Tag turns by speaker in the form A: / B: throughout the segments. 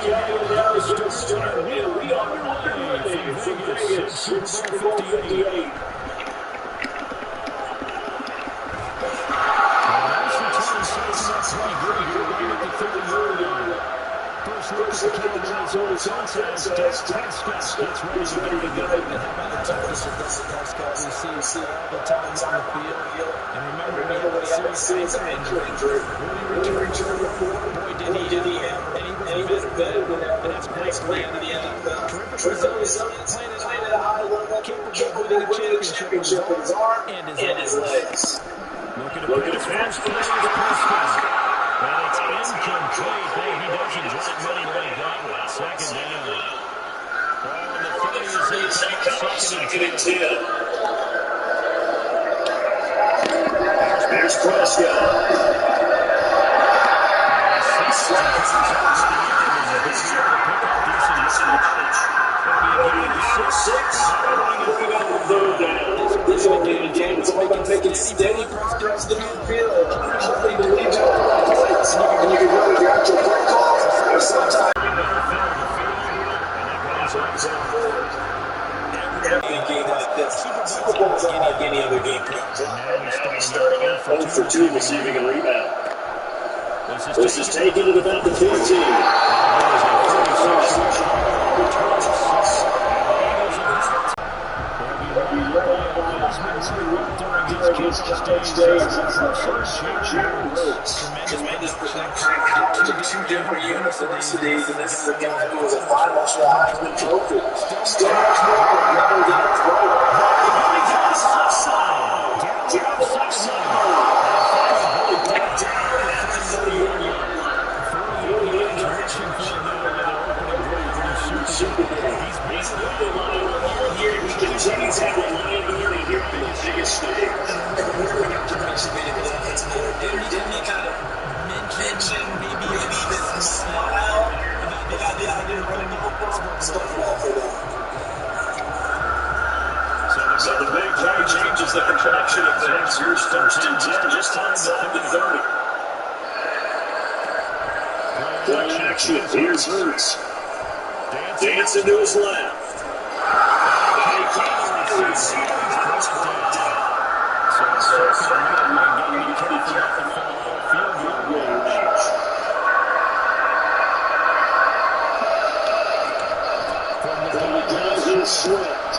A: now is going to start, and we are underway from Vegas in Super Bowl 58. First look at the Cowboys offense as Prescott gets ready to go.
B: And how about the toughness of this Prescott we see all the time on the field? And remember when he had a serious injury. When he returned before, boy did he have, and he was better than that. And that's great playing in the NFL. Terrific resilience, playing at a high level, capable of winning a championship with his arm and his legs.
A: Look at the pass for Prescott. And it's incomplete. He doesn't drop many like that one. Second down. Ball in the 30 as they come up second and 10. There's Prescott.
B: This won't be a game. It's all about making steady progress in the field. Hopefully the lead you up to place. And you can go with your actual play calls or sometimes. Every game like this, Super Bowl's unlike any other game.
A: Now he's starting 0 for 2 receiving and rebound. This is taken at about the 15. Tremendous production. Took 2 different units in these days, and this is a guy who was a finalist Heisman Trophy. Still much more better than a thrower. He continues to have a liability here in the biggest stage.
B: Didn't he kind of mention maybe a smile about the idea of running the football? Stuff well for them.
A: So the big play changes the complexion of things. Here's first and 10, just outside the 30. Play action. Here's Hurts. Dancing to his left. Swift.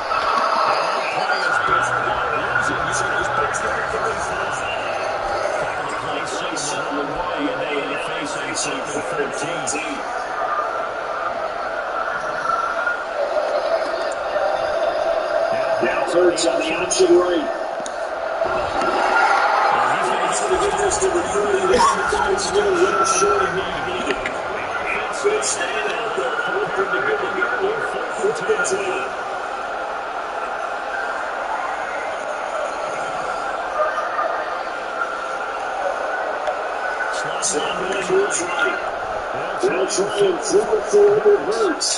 A: Now Hurts on the option right. Good stand out there. Hoping to go on 4th and 10. Hurts right. They'll try and throw it forward. Hurts.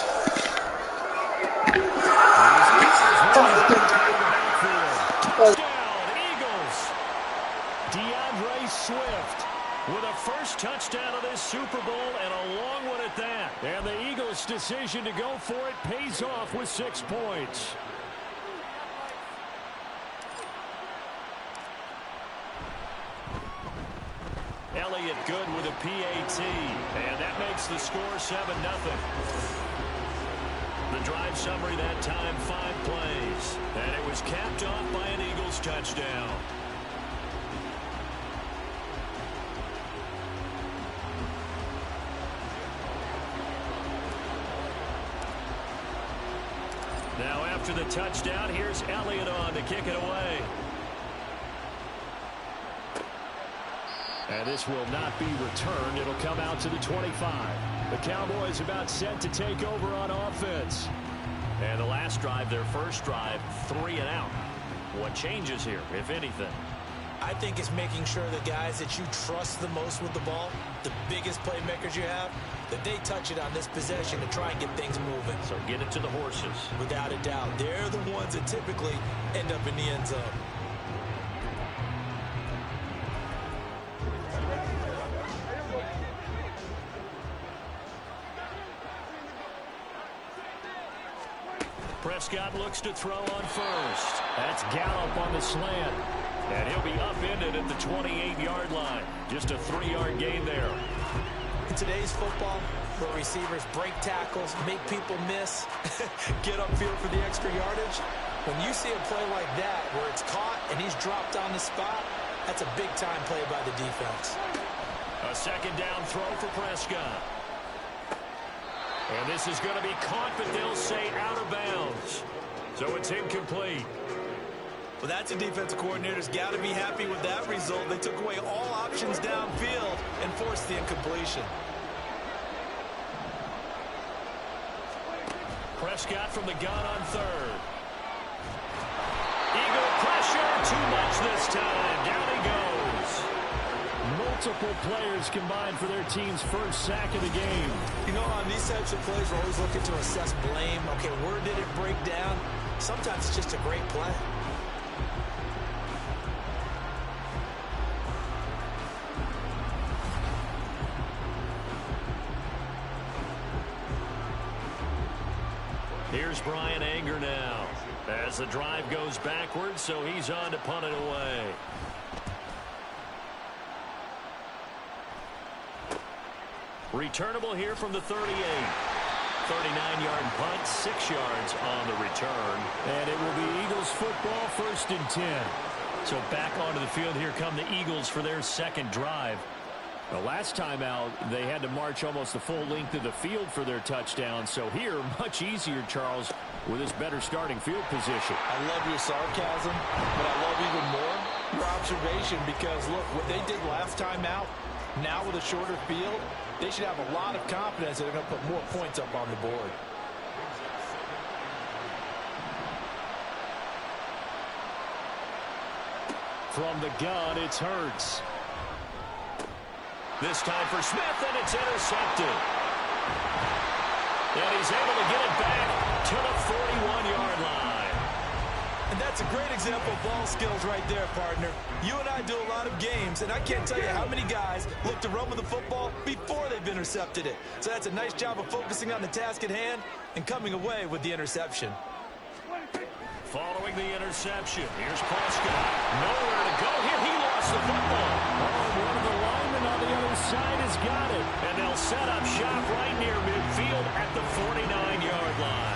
C: With a first touchdown of this Super Bowl and a long one at that. And the Eagles' decision to go for it pays off with 6 points. Elliott good with a PAT. And that makes the score 7-0. The drive summary that time, 5 plays. And it was capped off by an Eagles touchdown. Now after the touchdown, here's Elliott on to kick it away. And this will not be returned. It'll come out to the 25. The Cowboys about set to take over on offense. And the last drive, their first drive, 3 and out. What changes here, if anything?
B: I think it's making sure the guys that you trust the most with the ball, the biggest playmakers you have, that they touch it on this possession to try and get things moving.
C: So get it to the horses.
B: Without a doubt. They're the ones that typically end up in the end zone.
C: Prescott looks to throw on first. That's Gallup on the slant. And he'll be upended at the 28-yard line. Just a 3-yard gain there.
B: In today's football, where receivers break tackles, make people miss, get upfield for the extra yardage, when you see a play like that where it's caught and he's dropped on the spot, that's a big-time play by the defense.
C: A second down throw for Prescott. And this is going to be caught, but they'll say out of bounds. So it's incomplete.
B: Well, that's a defensive coordinator's got to be happy with that result. They took away all options downfield and forced the incompletion.
C: Prescott from the gun on third. Eagle pressure, too much this time. Down he goes. Multiple players combined for their team's first sack of the game.
B: You know, on these types of plays, we're always looking to assess blame. Okay, where did it break down? Sometimes it's just a great play.
C: Here's Brian Anger now as the drive goes backwards, so he's on to punt it away. Returnable here from the 38. 39-yard punt, 6 yards on the return. And it will be Eagles football, 1st and 10. So back onto the field, here come the Eagles for their second drive. The last time out, they had to march almost the full length of the field for their touchdown. So here, much easier, Charles, with his better starting field position.
B: I love your sarcasm, but I love even more your observation because, look, what they did last time out, now with a shorter field, they should have a lot of confidence that they're going to put more points up on the board.
C: From the gun, it's Hurts. This time for Smith, and it's intercepted. And he's able to get it back to the 41-yard line.
B: And that's a great example of ball skills right there, partner. You and I do a lot of games, and I can't tell you how many guys look to run with the football before they've intercepted it. So that's a nice job of focusing on the task at hand and coming away with the interception.
C: Following the interception, here's Prescott. Nowhere to go here. He lost the football. Oh, one of the linemen on the other side has got it. And they'll set up shop right near midfield at the 49-yard line.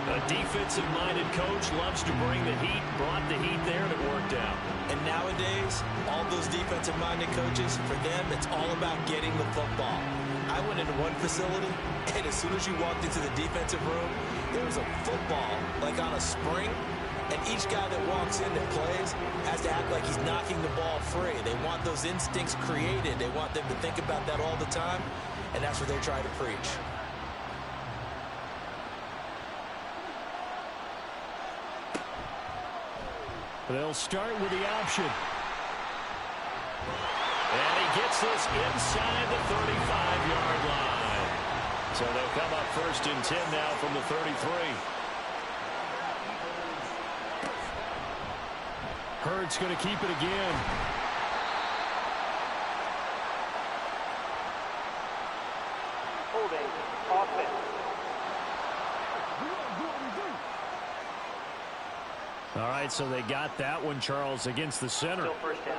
C: A defensive-minded coach loves to bring the heat, brought the heat there, and it worked out.
B: And nowadays, all those defensive-minded coaches, for them, it's all about getting the football. I went into one facility, and as soon as you walked into the defensive room, there was a football, like on a spring, and each guy that walks in that plays has to act like he's knocking the ball free. They want those instincts created. They want them to think about that all the time, and that's what they try to preach.
C: They'll start with the option. And he gets this inside the 35-yard line. So they'll come up 1st and 10 now from the 33. Hurts going to keep it again.
D: Holding offense.
C: All right, so they got that one, Charles, against the center.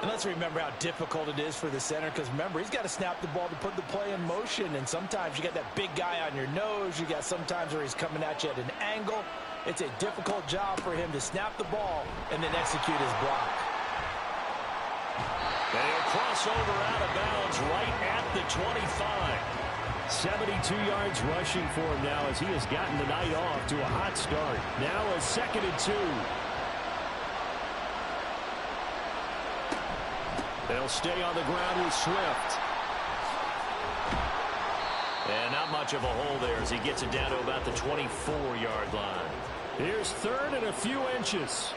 B: And let's remember how difficult it is for the center because, remember, he's got to snap the ball to put the play in motion. And sometimes you got that big guy on your nose. You got sometimes where he's coming at you at an angle. It's a difficult job for him to snap the ball and then execute his block.
C: They'll cross over out of bounds right at the 25. 72 yards rushing for him now as he has gotten the night off to a hot start. Now a 2nd and 2. They'll stay on the ground with Swift. And not much of a hole there as he gets it down to about the 24-yard line. Here's 3rd and a few inches.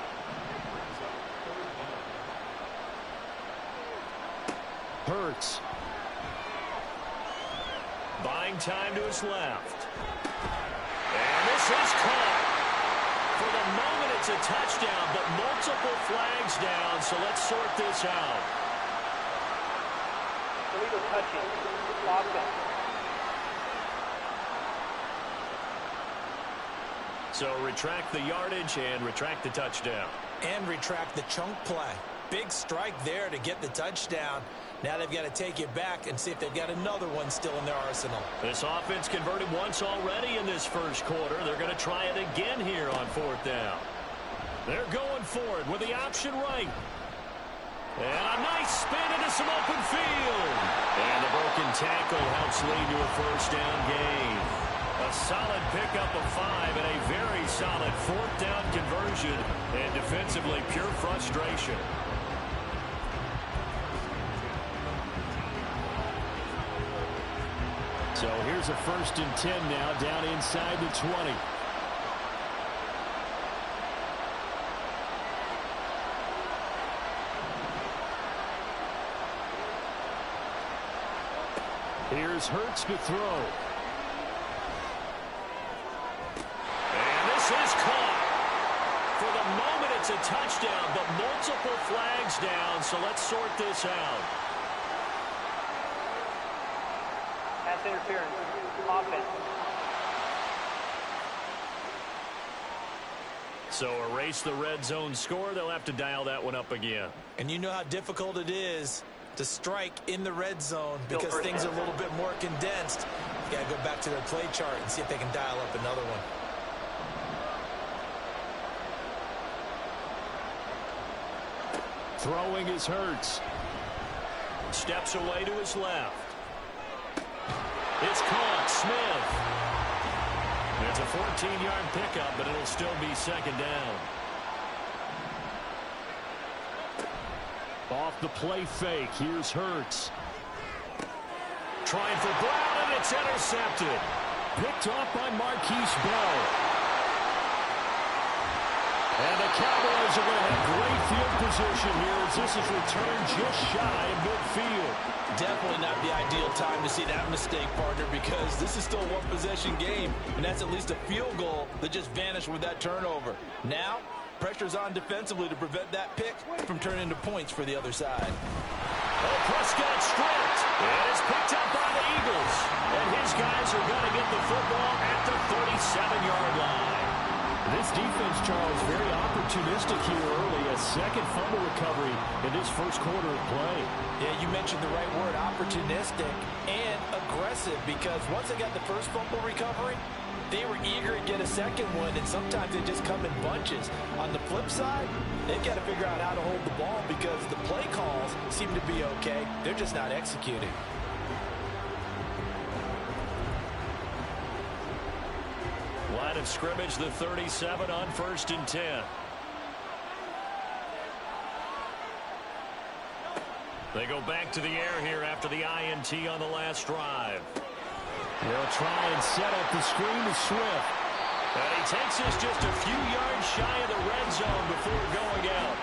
C: Hurts. Buying time to his left. And this is caught. For the moment, it's a touchdown, but multiple flags down, so let's sort this out.
D: Illegal touching. Offense.
C: So retract the yardage and retract the touchdown.
B: And retract the chunk play. Big strike there to get the touchdown. Now they've got to take it back and see if they've got another one still in their arsenal.
C: This offense converted once already in this first quarter. They're going to try it again here on 4th down. They're going for it with the option right. And a nice spin into some open field. And the broken tackle helps lead to a first down gain. A solid pickup of 5 and a very solid 4th down conversion. And defensively, pure frustration. So here's a 1st and 10 now, down inside the 20. Here's Hurts to throw. And this is caught. For the moment, it's a touchdown, but multiple flags down, so let's sort this out.
D: Pass interference. Offense.
C: So erase the red zone score. They'll have to dial that one up again.
B: And you know how difficult it is to strike in the red zone because things are a little bit more condensed. You got to go back to their play chart and see if they can dial up another one.
C: Throwing is Hurts. Steps away to his left. It's caught. Smith. It's a 14-yard pickup, but it'll still be 2nd down. Off the play fake. Here's Hurts. Trying for Brown, and it's intercepted. Picked off by Marquise Bell. And the Cowboys are going to have great field position here as this is returned just shy of midfield.
B: Definitely not the ideal time to see that mistake, partner, because this is still a one-possession game, and that's at least a field goal that just vanished with that turnover. Now, pressure's on defensively to prevent that pick from turning into points for the other side.
C: Oh, Prescott stripped. And it's picked up by the Eagles. And his guys are going to get the football at the 37-yard line. This defense, Charles, very opportunistic here early. A second fumble recovery in this first quarter of play.
B: Yeah, you mentioned the right word, opportunistic and aggressive, because once they got the first fumble recovery, they were eager to get a second one, and sometimes they just come in bunches. On the flip side, they've got to figure out how to hold the ball because the play calls seem to be okay. They're just not executing.
C: Line of scrimmage, the 37 on 1st and 10. They go back to the air here after the INT on the last drive. They'll try and set up the screen to Swift. And he takes us just a few yards shy of the red zone before going out.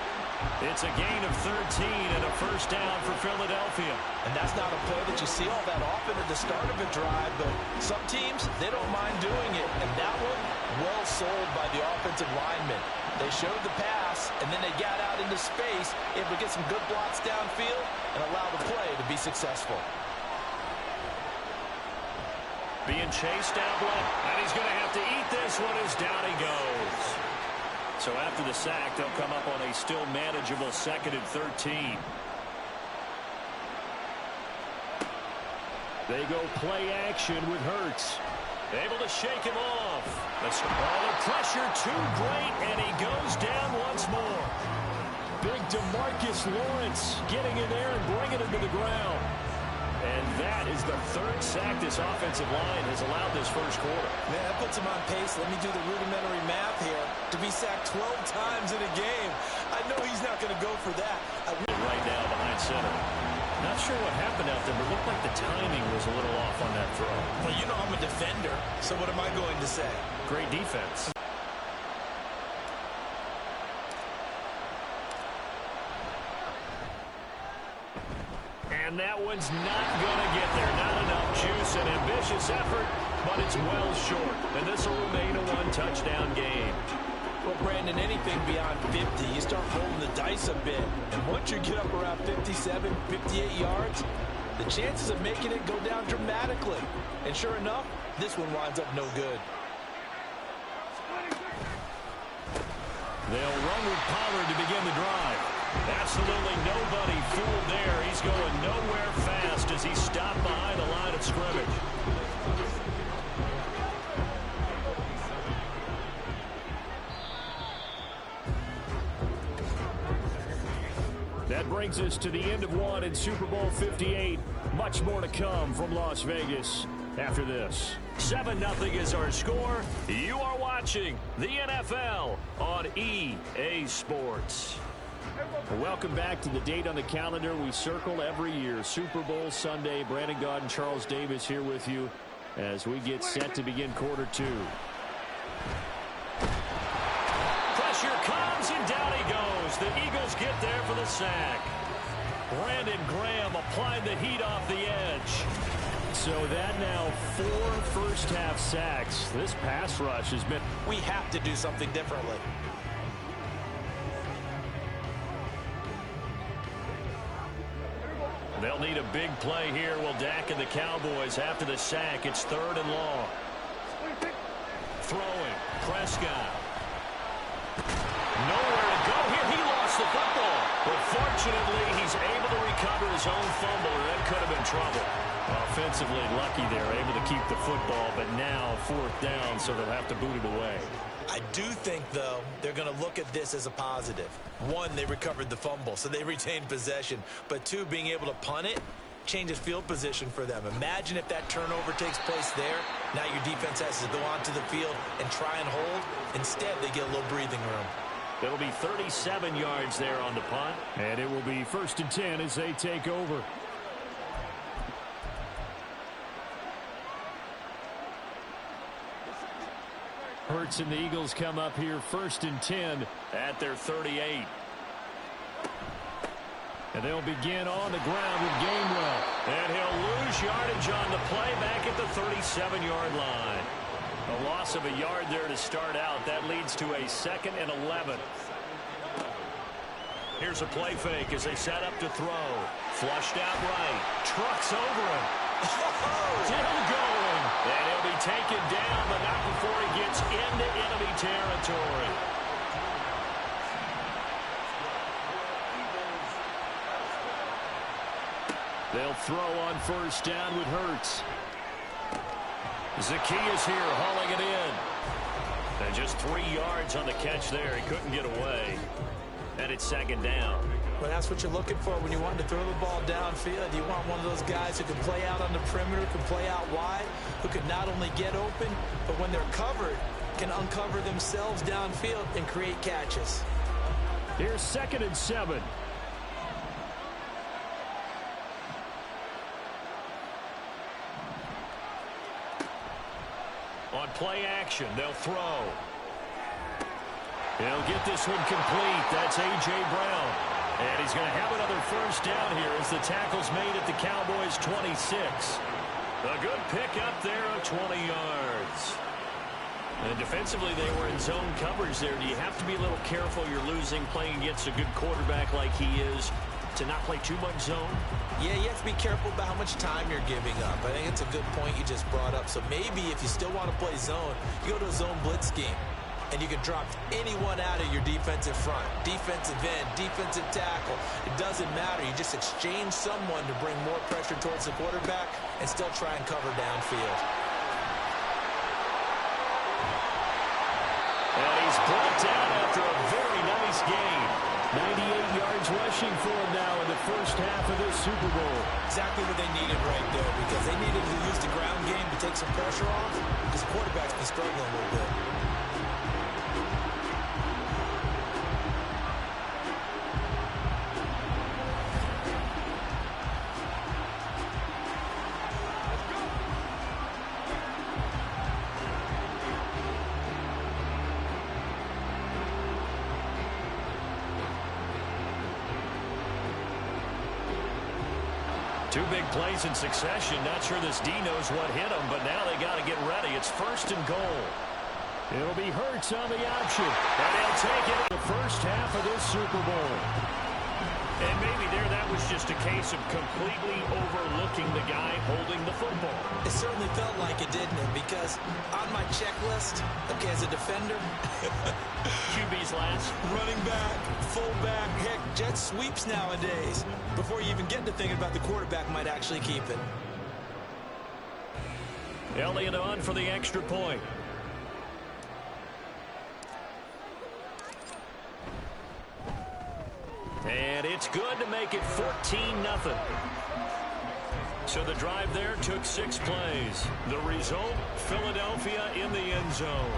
C: It's a gain of 13 and a first down for Philadelphia.
B: And that's not a play that you see all that often at the start of a drive, but some teams, they don't mind doing it. And that one, well sold by the offensive lineman. They showed the pass, and then they got out into space, able to get some good blocks downfield and allow the play to be successful.
C: Being chased out left, and he's going to have to eat this one as down he goes. So after the sack, they'll come up on a still manageable 2nd and 13. They go play action with Hurts. Able to shake him off. The pressure too great, and he goes down once more. Big DeMarcus Lawrence getting in there and bringing him to the ground. And that is the 3rd sack this offensive line has allowed this first quarter.
B: Man, that puts him on pace. Let me do the rudimentary math here. To be sacked 12 times in a game, I know he's not going to go for that.
C: Right now behind center. Not sure what happened out there, but it looked like the timing was a little off on that throw.
B: Well, you know I'm a defender, so what am I going to say?
C: Great defense. And that one's not going to get there. Not enough juice. An ambitious effort, but it's well short. And this will remain a one-touchdown game.
B: Well, Brandon, anything beyond 50, you start rolling the dice a bit. And once you get up around 57, 58 yards, the chances of making it go down dramatically. And sure enough, this one winds up no good.
C: They'll run with Pollard to begin the drive. Absolutely nobody fooled there. He's going nowhere fast as he stopped behind the line of scrimmage. That brings us to the end of one in Super Bowl 58. Much more to come from Las Vegas after this. 7-0 is our score. You are watching the NFL on EA Sports. Welcome back to the date on the calendar we circle every year. Super Bowl Sunday. Brandon Gaudin, Charles Davis here with you as we get set to begin quarter two. Pressure comes and down he goes. The Eagles get there for the sack. Brandon Graham applying the heat off the edge. So that now 4 first-half sacks. This pass rush has been...
B: We have to do something differently.
C: They'll need a big play here. Will Dak and the Cowboys after the sack. It's 3rd and long. Throwing. Prescott. Nowhere to go here. He lost the football. But fortunately, he's able to recover his own fumble, and that could have been trouble. Offensively lucky there, able to keep the football, but now 4th down, so they'll have to boot it away.
B: I do think, though, they're going to look at this as a positive. 1, they recovered the fumble, so they retained possession. But 2, being able to punt it changes field position for them. Imagine if that turnover takes place there. Now your defense has to go onto the field and try and hold. Instead, they get a little breathing room.
C: It'll be 37 yards there on the punt. And it will be 1st and 10 as they take over. Hurts and the Eagles come up here 1st and 10 at their 38. And they'll begin on the ground with Gainwell. And he'll lose yardage on the play back at the 37-yard line. A loss of a yard there to start out. That leads to a 2nd and 11. Here's a play fake as they set up to throw. Flushed out right. Trucks over him. Still going. And he'll be taken down, but not before he gets into enemy territory. They'll throw on 1st down with Hurts. Zacchaeus here hauling it in. And just 3 yards on the catch there. He couldn't get away. And it's 2nd down.
B: Well, that's what you're looking for when you want to throw the ball downfield. You want one of those guys who can play out on the perimeter, can play out wide, who can not only get open, but when they're covered, can uncover themselves downfield and create catches.
C: Here's 2nd and 7. On play action, they'll throw. He'll get this one complete. That's A.J. Brown. And he's going to have another 1st down here as the tackle's made at the Cowboys' 26. A good pickup there of 20 yards. And defensively, they were in zone coverage there. Do you have to be a little careful? You're losing, playing against a good quarterback like he is, to not play too much zone?
B: Yeah, you have to be careful about how much time you're giving up. I think it's a good point you just brought up. So maybe if you still want to play zone, you go to a zone blitz scheme. And you can drop anyone out of your defensive front. Defensive end, defensive tackle. It doesn't matter. You just exchange someone to bring more pressure towards the quarterback and still try and cover downfield.
C: And he's brought down after a very nice game. 98 yards rushing for him now in the 1st half of this Super Bowl.
B: Exactly what they needed right there, because they needed to use the ground game to take some pressure off, because the quarterback's been struggling a little bit.
C: Two big plays in succession. Not sure this D knows what hit him, but now they got to get ready. It's 1st and goal. It'll be Hurts on the option. And they'll take it in the 1st half of this Super Bowl. And maybe there that was just a case case of completely overlooking the guy holding the football.
B: It certainly felt like it, didn't it? Because on my checklist, okay, as a defender,
C: QB's last.
B: running back, fullback, heck, jet sweeps nowadays. Before you even get to thinking about the quarterback might actually keep it.
C: Elliott on for the extra point. And it's good to make it 14-0. So the drive there took 6 plays. The result, Philadelphia in the end zone.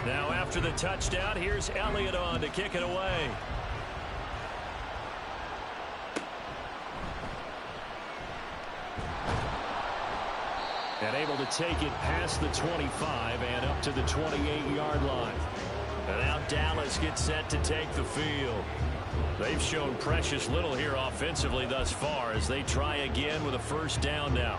C: Now after the touchdown, here's Elliott on to kick it away. And able to take it past the 25 and up to the 28-yard line. And now Dallas gets set to take the field. They've shown precious little here offensively thus far as they try again with a first down now.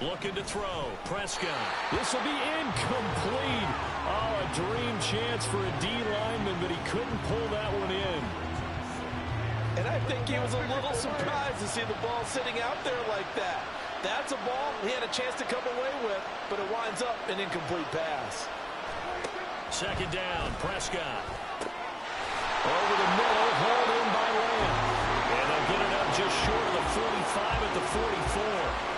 C: Looking to throw. Prescott. This will be incomplete. Oh, a dream chance for a D lineman, but he couldn't pull that one in.
B: And I think he was a little surprised to see the ball sitting out there like that. That's a ball he had a chance to come away with, but it winds up an incomplete pass.
C: Second down, Prescott. Over the middle, hauled in by Lamb. And they'll get it up just short of the 45 at the 44.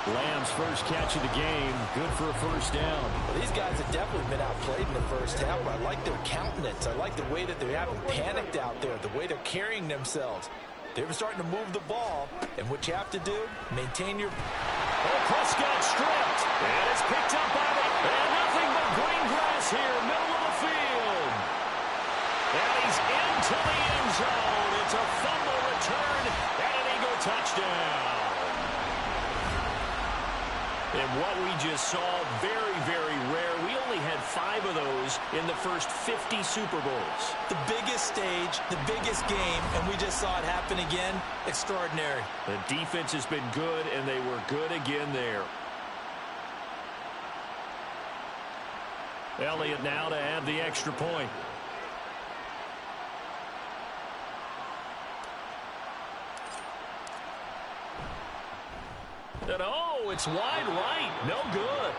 C: Lamb's first catch of the game. Good for a first down.
B: Well, these guys have definitely been outplayed in the first half. I like their countenance. I like the way that they haven't panicked out there, the way they're carrying themselves. They're starting to move the ball, and what you have to do, maintain your...
C: Oh, Prescott stripped. And it's picked up by the... And nothing but green grass here, middle of the field. And he's into the end zone. It's a fumble return and an Eagle touchdown. And what we just saw, very, very rare. We only had 5 of those in the first 50 Super Bowls.
B: The biggest stage, the biggest game, and we just saw it happen again. Extraordinary.
C: The defense has been good, and they were good again there. Elliott now to add the extra point. And oh, it's wide right. No good.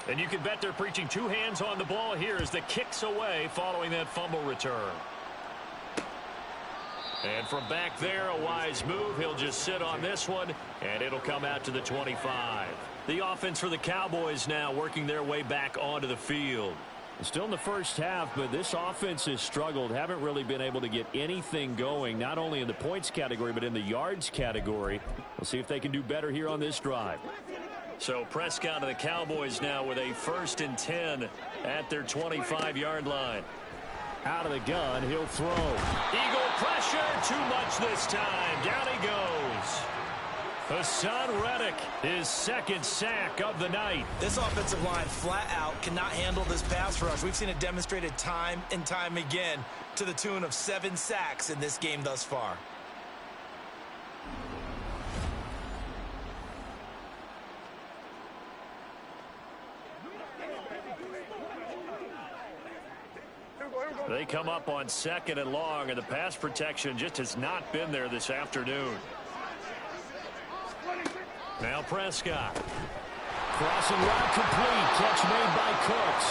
C: And you can bet they're preaching 2 hands on the ball here as the kick's away following that fumble return. And from back there, a wise move. He'll just sit on this one, and it'll come out to the 25. The offense for the Cowboys now working their way back onto the field. Still in the first half, but this offense has struggled. Haven't really been able to get anything going, not only in the points category, but in the yards category. We'll see if they can do better here on this drive. So Prescott of the Cowboys now with a 1st and 10 at their 25-yard line. Out of the gun, he'll throw. Eagle pressure, too much this time. Down he goes. Hassan Reddick, his 2nd sack of the night.
B: This offensive line flat out cannot handle this pass rush. We've seen it demonstrated time and time again to the tune of 7 sacks in this game thus far.
C: They come up on 2nd and long, and the pass protection just has not been there this afternoon. Now Prescott. Crossing route complete. Catch made by Cooks.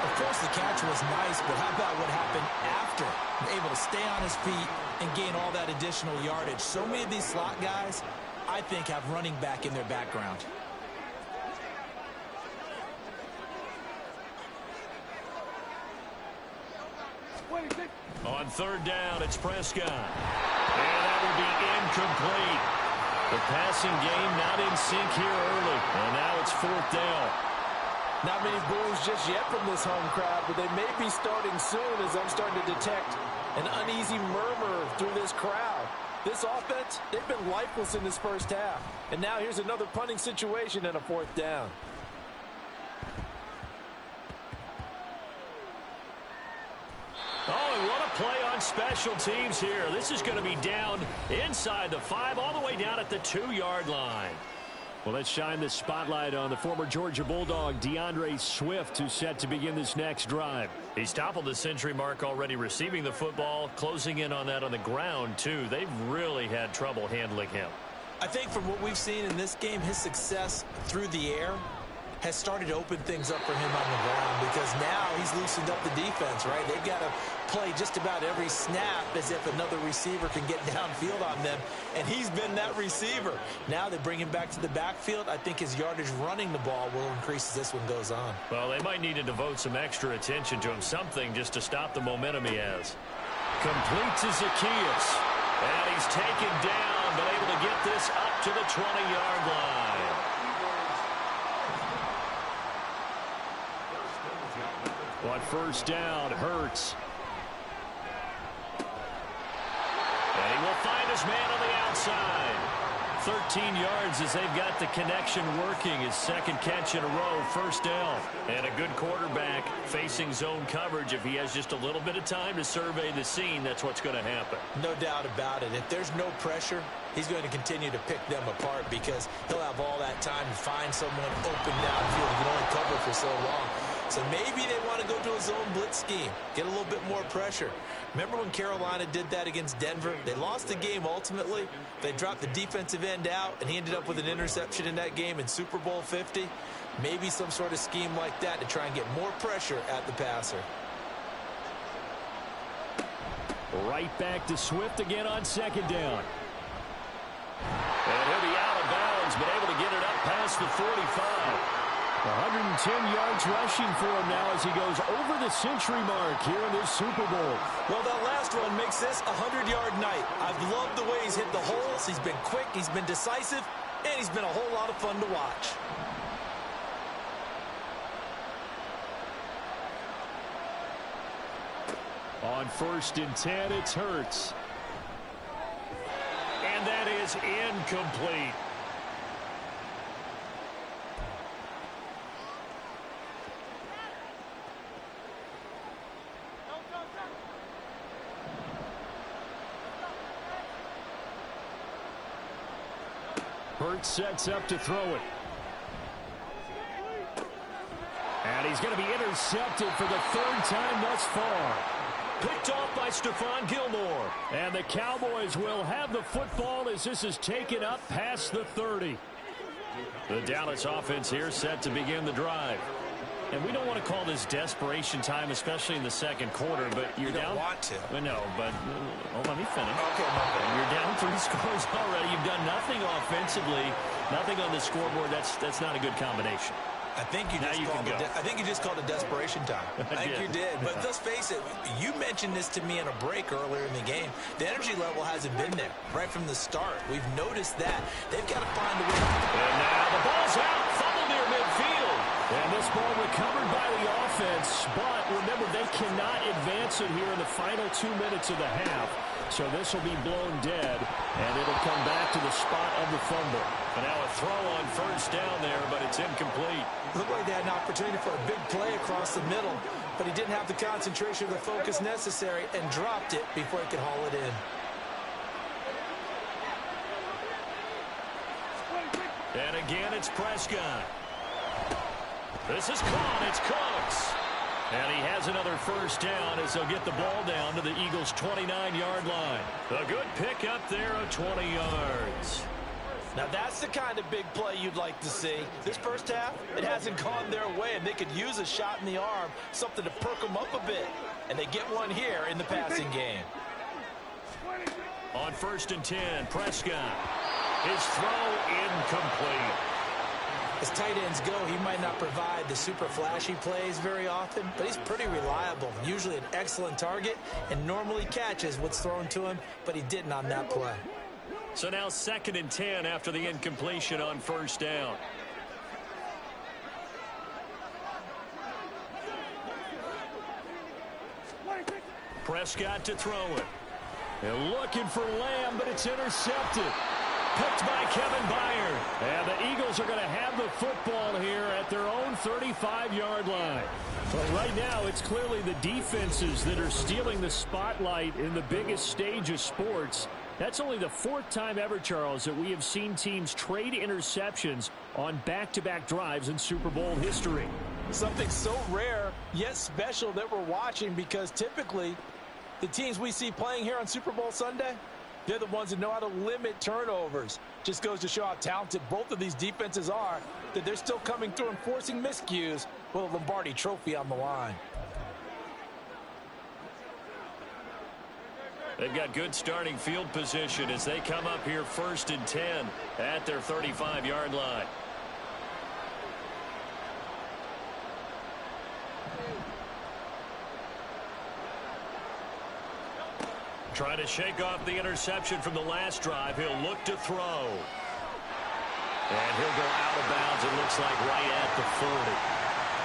B: Of course, the catch was nice, but how about what happened after? Able to stay on his feet and gain all that additional yardage. So many of these slot guys, I think, have running back in their background.
C: On 3rd down, it's Prescott. And that will be incomplete. The passing game not in sync here early. And now it's 4th down.
B: Not many boos just yet from this home crowd, but they may be starting soon as I'm starting to detect an uneasy murmur through this crowd. This offense, they've been lifeless in this first half. And now here's another punting situation and a 4th down.
C: Oh, and what a play on special teams here. This is going to be down inside the 5, all the way down at the 2-yard line. Well, let's shine the spotlight on the former Georgia Bulldog, DeAndre Swift, who's set to begin this next drive. He's toppled the century mark already receiving the football, closing in on that on the ground, too. They've really had trouble handling him.
B: I think from what we've seen in this game, his success through the air has started to open things up for him on the ground, because now he's loosened up the defense, right? They've got to play just about every snap as if another receiver can get downfield on them, and he's been that receiver. Now they bring him back to the backfield. I think his yardage running the ball will increase as this one goes on.
C: Well, they might need to devote some extra attention to him, something just to stop the momentum he has. Complete to Zacchaeus, and he's taken down, but able to get this up to the 20-yard line. On 1st down, Hurts. And he will find his man on the outside. 13 yards as they've got the connection working. His 2nd catch in a row, 1st down. And a good quarterback facing zone coverage. If he has just a little bit of time to survey the scene, that's what's going to happen.
B: No doubt about it. If there's no pressure, he's going to continue to pick them apart, because he'll have all that time to find someone open downfield. He can only cover for so long. So maybe they want to go to a zone blitz scheme, get a little bit more pressure. Remember when Carolina did that against Denver? They lost the game ultimately. They dropped the defensive end out, and he ended up with an interception in that game in Super Bowl 50. Maybe some sort of scheme like that to try and get more pressure at the passer.
C: Right back to Swift again on 2nd down. And he'll be out of bounds, but able to get it up past the 45. 110 yards rushing for him now as he goes over the century mark here in this Super Bowl.
B: Well, that last one makes this a 100-yard night. I've loved the way he's hit the holes. He's been quick, he's been decisive, and he's been a whole lot of fun to watch.
C: On 1st and 10, it's Hurts. And that is incomplete. Hurts sets up to throw it. And he's going to be intercepted for the 3rd time thus far. Picked off by Stephon Gilmore. And the Cowboys will have the football as this is taken up past the 30. The Dallas offense here set to begin the drive. And we don't want to call this desperation time, especially in the 2nd quarter, but you're down.
B: You don't want to.
C: Well, no, but let me finish.
B: Okay,
C: You're down 3 scores already. You've done nothing offensively, nothing on the scoreboard. That's not a good combination.
B: I think you just called it desperation time. I think you did. But let's face it, you mentioned this to me in a break earlier in the game. The energy level hasn't been there right from the start. We've noticed that. They've got to find a way.
C: And now the ball's out. Fumble near midfield. And this ball recovered by the offense. But remember, they cannot advance it here in the final 2 minutes of the half. So this will be blown dead, and it'll come back to the spot of the fumble. And now a throw on 1st down there, but it's incomplete.
B: Looked like they had an opportunity for a big play across the middle, but he didn't have the concentration or the focus necessary and dropped it before he could haul it in.
C: And again, it's Prescott. This is caught. It's Cooks. And he has another 1st down as they'll get the ball down to the Eagles' 29-yard line. A good pickup there of 20 yards.
B: Now that's the kind of big play you'd like to see. This first half, it hasn't gone their way, and they could use a shot in the arm, something to perk them up a bit. And they get one here in the passing game.
C: On 1st and 10, Prescott. His throw incomplete.
B: As tight ends go, he might not provide the super flashy plays very often, but he's pretty reliable. Usually an excellent target and normally catches what's thrown to him, but he didn't on that play.
C: So now 2nd and 10 after the incompletion on 1st down. Prescott to throw it. They're looking for Lamb, but it's intercepted. Picked by Kevin Byard. And the Eagles are going to have the football here at their own 35-yard line. But right now, it's clearly the defenses that are stealing the spotlight in the biggest stage of sports. That's only the fourth time ever, Charles, that we have seen teams trade interceptions on back-to-back drives in Super Bowl history.
B: Something so rare, yet special that we're watching, because typically the teams we see playing here on Super Bowl Sunday, they're the ones that know how to limit turnovers. Just goes to show how talented both of these defenses are, that they're still coming through and forcing miscues with a Lombardi trophy on the line.
C: They've got good starting field position as they come up here 1st and 10 at their 35-yard line. Trying to shake off the interception from the last drive. He'll look to throw. And he'll go out of bounds, it looks like, right at the 40.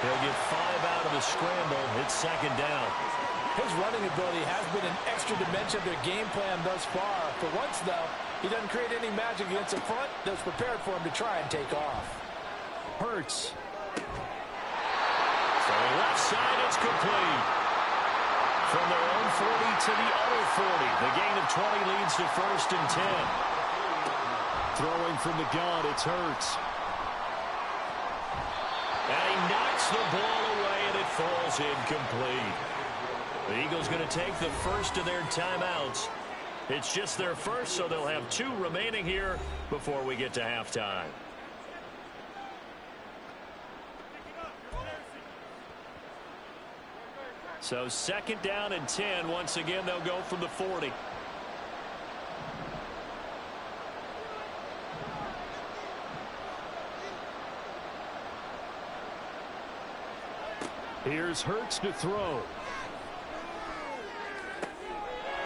C: He'll get 5 out of the scramble. It's 2nd down.
B: His running ability has been an extra dimension of their game plan thus far. For once, though, he doesn't create any magic against the front that's prepared for him to try and take off.
C: Hurts. So left side, it's complete. From their own 40 to the other 40. The gain of 20 leads to 1st and 10. Throwing from the gun, it's Hurts. And he knocks the ball away, and it falls incomplete. The Eagles going to take the first of their timeouts. It's just their first, so they'll have 2 remaining here before we get to halftime. So 2nd down and 10. Once again, they'll go from the 40. Here's Hurts to throw.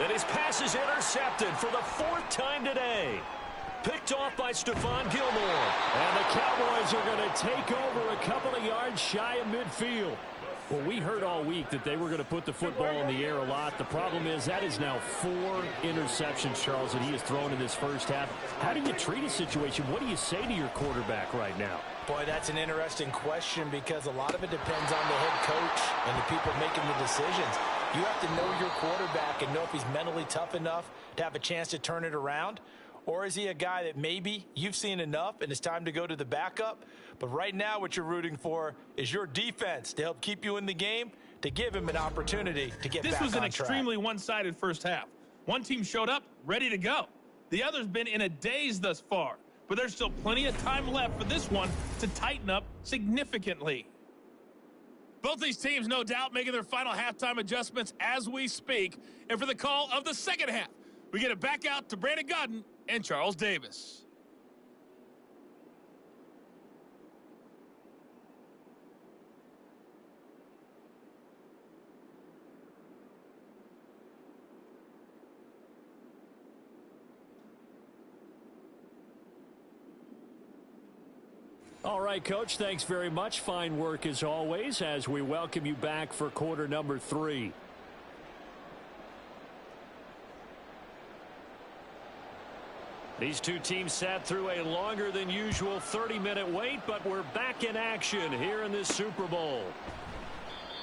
C: And his pass is intercepted for the 4th time today. Picked off by Stephon Gilmore. And the Cowboys are going to take over a couple of yards shy of midfield. Well, we heard all week that they were going to put the football in the air a lot. The problem is that is now 4 interceptions, Charles, that he has thrown in this first half. How do you treat a situation? What do you say to your quarterback right now?
B: Boy, that's an interesting question, because a lot of it depends on the head coach and the people making the decisions. You have to know your quarterback and know if he's mentally tough enough to have a chance to turn it around. Or is he a guy that maybe you've seen enough and it's time to go to the backup? But right now what you're rooting for is your defense to help keep you in the game, to give him an opportunity to get back on track.
E: This was an extremely one-sided first half. One team showed up ready to go. The other's been in a daze thus far. But there's still plenty of time left for this one to tighten up significantly. Both these teams, no doubt, making their final halftime adjustments as we speak. And for the call of the second half, we get it back out to Brandon Godden and Charles Davis.
C: All right, Coach, thanks very much. Fine work as always as we welcome you back for quarter number 3. These two teams sat through a longer than usual 30-minute wait, but we're back in action here in this Super Bowl.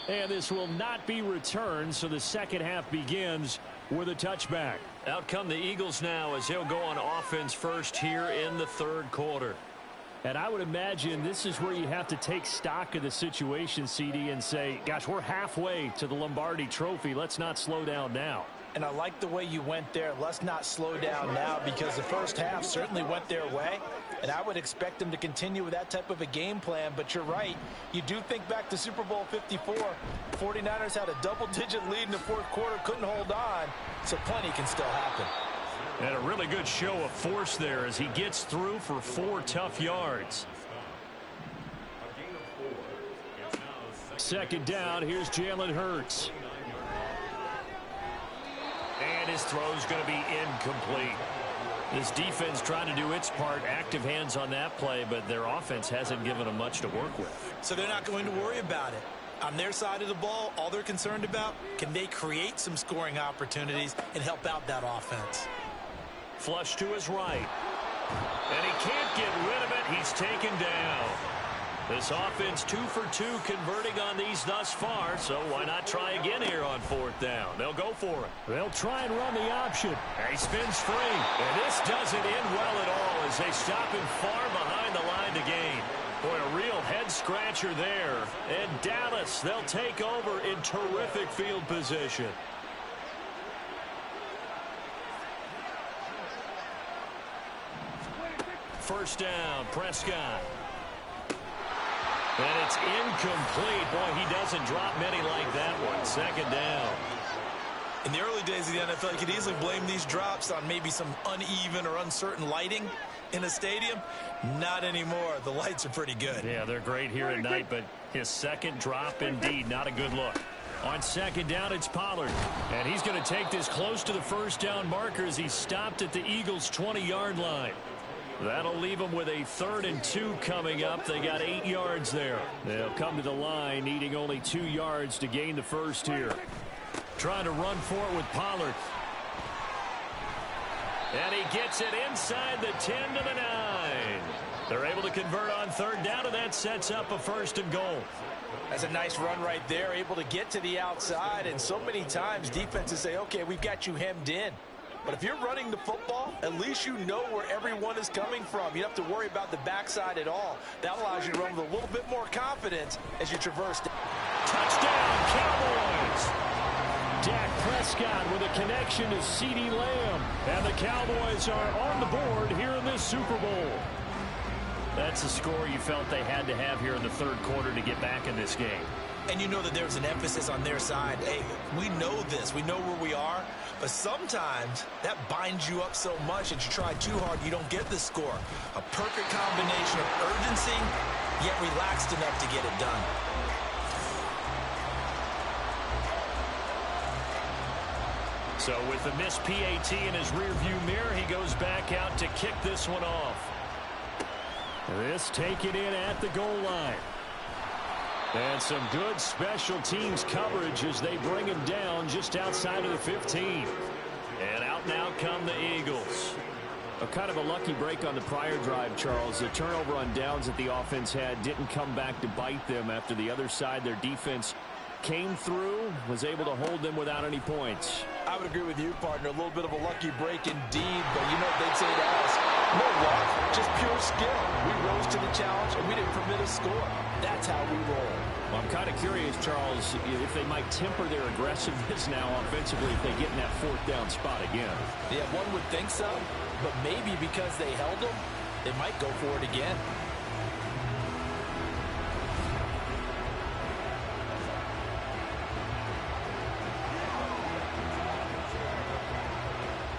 C: And this will not be returned, so the second half begins with a touchback. Out come the Eagles now as they'll go on offense first here in the 3rd quarter. And I would imagine this is where you have to take stock of the situation, CD, and say, gosh, we're halfway to the Lombardi trophy. Let's not slow down now.
B: And I like the way you went there. Let's not slow down now, because the first half certainly went their way. And I would expect them to continue with that type of a game plan. But you're right. You do think back to Super Bowl 54. 49ers had a double-digit lead in the 4th quarter, couldn't hold on. So plenty can still happen.
C: And a really good show of force there as he gets through for 4 tough yards. 2nd down, here's Jalen Hurts. And his throw's going to be incomplete. This defense trying to do its part, active hands on that play, but their offense hasn't given them much to work with.
B: So they're not going to worry about it. On their side of the ball, all they're concerned about, can they create some scoring opportunities and help out that offense?
C: Flush to his right. And he can't get rid of it. He's taken down. This offense 2 for 2 converting on these thus far, so why not try again here on 4th down? They'll go for it. They'll try and run the option. And he spins free. And this doesn't end well at all as they stop him far behind the line to gain. Boy, a real head-scratcher there. And Dallas, they'll take over in terrific field position. First down, Prescott. And it's incomplete. Boy, he doesn't drop many like that one. 2nd down.
B: In the early days of the NFL, you could easily blame these drops on maybe some uneven or uncertain lighting in a stadium. Not anymore. The lights are pretty good.
C: Yeah, they're great here at night, but his second drop, indeed, not a good look. On 2nd down, it's Pollard. And he's going to take this close to the first down marker as he stopped at the Eagles' 20-yard line. That'll leave them with a 3rd and 2 coming up. They got 8 yards there. They'll come to the line, needing only 2 yards to gain the first here. Trying to run for it with Pollard. And he gets it inside the 10 to the 9. They're able to convert on 3rd down, and that sets up a 1st and goal.
B: That's a nice run right there, able to get to the outside. And so many times defenses say, okay, we've got you hemmed in. But if you're running the football, at least you know where everyone is coming from. You don't have to worry about the backside at all. That allows you to run with a little bit more confidence as you traverse.
C: Touchdown, Cowboys! Dak Prescott with a connection to CeeDee Lamb. And the Cowboys are on the board here in this Super Bowl. That's a score you felt they had to have here in the 3rd quarter to get back in this game.
B: And you know that there's an emphasis on their side. Hey, we know this. We know where we are. But sometimes that binds you up so much that you try too hard, you don't get the score. A perfect combination of urgency, yet relaxed enough to get it done.
C: So with the missed PAT in his rearview mirror, he goes back out to kick this one off. This taken in at the goal line. And some good special teams coverage as they bring him down just outside of the 15. And out now come the Eagles. A kind of a lucky break on the prior drive, Charles. The turnover on downs that the offense had didn't come back to bite them after the other side. Their defense came through, was able to hold them without any points.
B: I would agree with you, partner. A little bit of a lucky break indeed, but you know what they'd say to us? No luck, just pure skill. We rose to the challenge, and we didn't permit a score. That's how we roll.
C: Well, I'm kind of curious, Charles, if they might temper their aggressiveness now offensively if they get in that 4th down spot again.
B: Yeah, one would think so, but maybe because they held them, they might go for it again.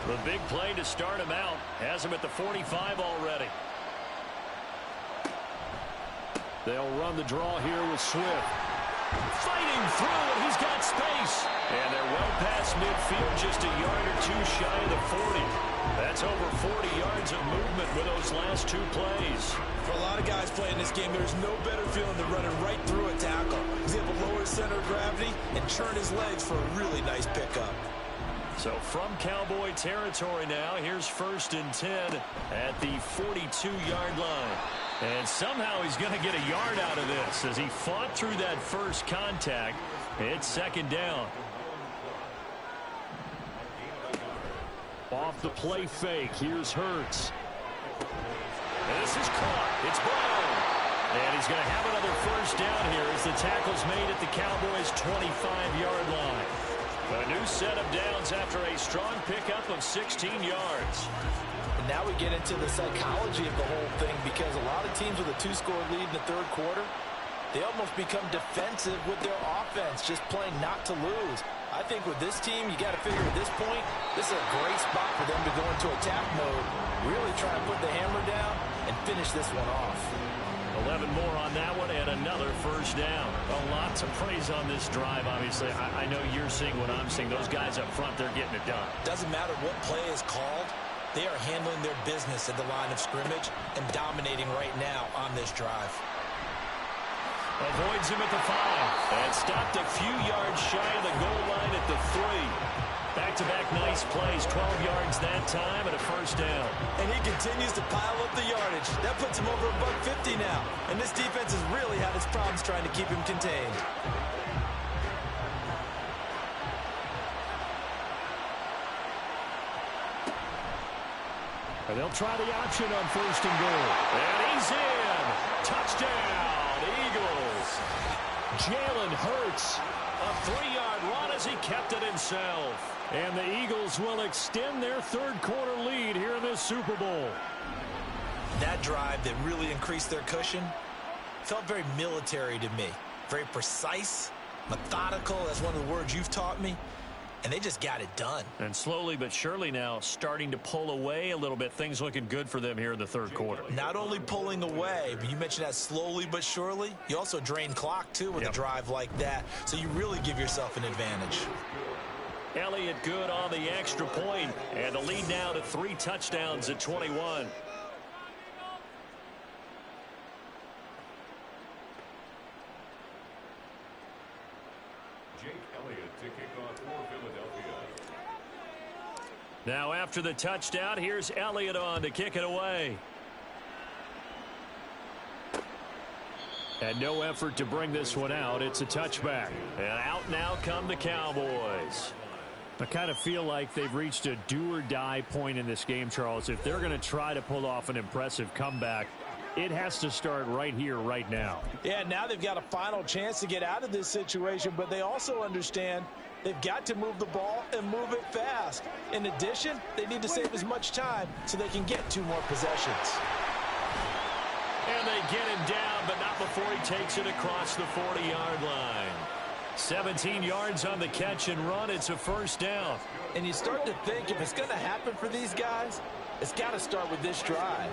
C: The big play to start him out has him at the 45 already. They'll run the draw here with Swift. Fighting through, and he's got space. And they're well past midfield, just a yard or two shy of the 40. That's over 40 yards of movement with those last 2 plays.
B: For a lot of guys playing this game, there's no better feeling than running right through a tackle. He's able to lower his center of gravity and churn his legs for a really nice pickup.
C: So from Cowboy territory now, here's 1st and 10 at the 42-yard line. And somehow he's going to get a yard out of this as he fought through that first contact. It's 2nd down. Off the play fake, here's Hurts. And this is caught. It's Brown. And he's going to have another 1st down here as the tackle's made at the Cowboys' 25-yard line. A new set of downs after a strong pickup of 16 yards.
B: And now we get into the psychology of the whole thing, because a lot of teams with a 2-score lead in the 3rd quarter, they almost become defensive with their offense, just playing not to lose. I think with this team, you got to figure at this point, this is a great spot for them to go into attack mode, really try to put the hammer down and finish this one off.
C: 11 more on that one and another 1st down. A lot to praise on this drive, obviously. I know you're seeing what I'm seeing. Those guys up front, they're getting it done.
B: Doesn't matter what play is called. They are handling their business at the line of scrimmage and dominating right now on this drive.
C: Avoids him at the 5. And stopped a few yards shy of the goal line at the 3. Back-to-back nice plays, 12 yards that time and a first down.
B: And he continues to pile up the yardage. That puts him over $150 now. And this defense has really had its problems trying to keep him contained.
C: And they'll try the option on first and goal. And he's in. Touchdown, Eagles. Jalen Hurts. A 3-yard run as he kept it himself. And the Eagles will extend their third-quarter lead here in this Super Bowl.
B: That drive that really increased their cushion felt very military to me. Very precise, methodical. That's one of the words you've taught me. And they just got it done.
C: And slowly but surely now starting to pull away a little bit. Things looking good for them here in the third quarter.
B: Not only pulling away, but you mentioned that slowly but surely. You also drain clock, too, with a drive like that. So you really give yourself an advantage.
C: Elliott good on the extra point. And the lead now to 3 touchdowns at 21. Now after the touchdown, here's Elliott on to kick it away. And no effort to bring this one out. It's a touchback. And out now come the Cowboys. I kind of feel like they've reached a do-or-die point in this game, Charles. If they're going to try to pull off an impressive comeback, it has to start right here, right now.
B: Yeah, now they've got a final chance to get out of this situation, but they also understand they've got to move the ball and move it fast. In addition, they need to save as much time so they can get 2 more possessions.
C: And they get him down, but not before he takes it across the 40-yard line. 17 yards on the catch and run. It's a first down.
B: And you start to think if it's going to happen for these guys, it's got to start with this drive.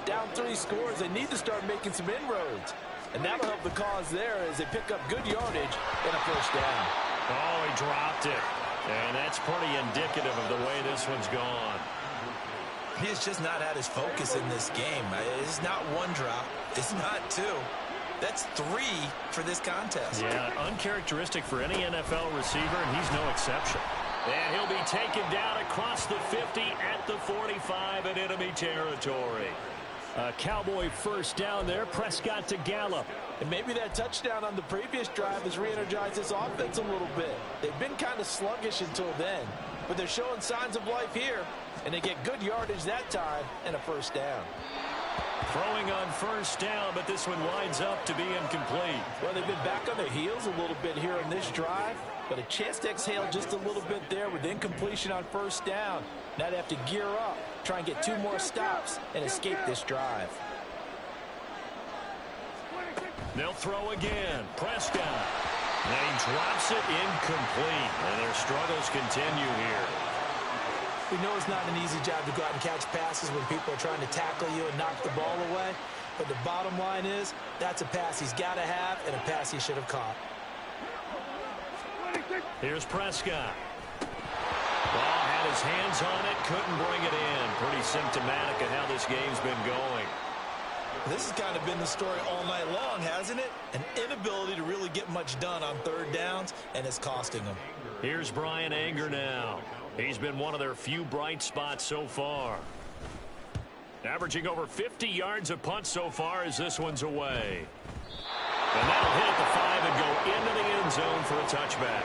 B: Down 3 scores, they need to start making some inroads. And that'll help the cause there as they pick up good yardage and a first down.
C: Oh, he dropped it. And that's pretty indicative of the way this one's gone.
B: He's just not had his focus in this game. It's not 1 drop. It's not 2. That's 3 for this contest.
C: Yeah, uncharacteristic for any NFL receiver, and he's no exception. And he'll be taken down across the 50 at the 45 in enemy territory. A Cowboy first down there. Prescott to Gallup.
B: And maybe that touchdown on the previous drive has re-energized this offense a little bit. They've been kind of sluggish until then, but they're showing signs of life here, and they get good yardage that time and a first down.
C: Throwing on first down, but this one winds up to be incomplete.
B: Well, they've been back on their heels a little bit here on this drive, but a chance to exhale just a little bit there with incompletion on first down. Now they have to gear up, try and get 2 more stops, and escape this drive.
C: They'll throw again. Prescott. And he drops it incomplete. And their struggles continue here.
B: We know it's not an easy job to go out and catch passes when people are trying to tackle you and knock the ball away. But the bottom line is, that's a pass he's got to have and a pass he should have caught.
C: Here's Prescott. Ball had his hands on it, couldn't bring it in. Pretty symptomatic of how this game's been going.
B: This has kind of been the story all night long, hasn't it? An inability to really get much done on third downs, and it's costing them.
C: Here's Brian Anger now. He's been one of their few bright spots so far. Averaging over 50 yards a punt so far as this one's away. And that'll hit at the 5 and go into the end zone for a touchback.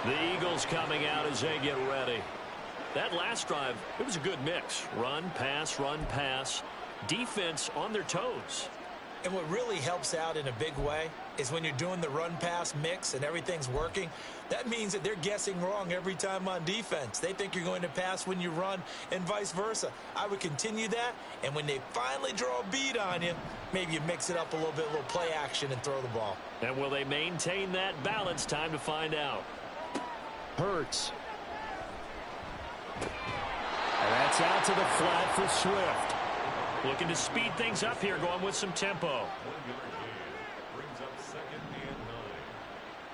C: The Eagles coming out as they get ready. That last drive, it was a good mix. Run, pass. Defense on their toes.
B: And what really helps out in a big way is when you're doing the run-pass mix and everything's working, that means that they're guessing wrong every time on defense. They think you're going to pass when you run and vice versa. I would continue that, and when they finally draw a bead on you, maybe you mix it up a little bit, a little play action and throw the ball.
C: And will they maintain that balance? Time to find out. Hurts. And that's out to the flat for Swift. Looking to speed things up here, going with some tempo.
A: Brings up 2nd and 9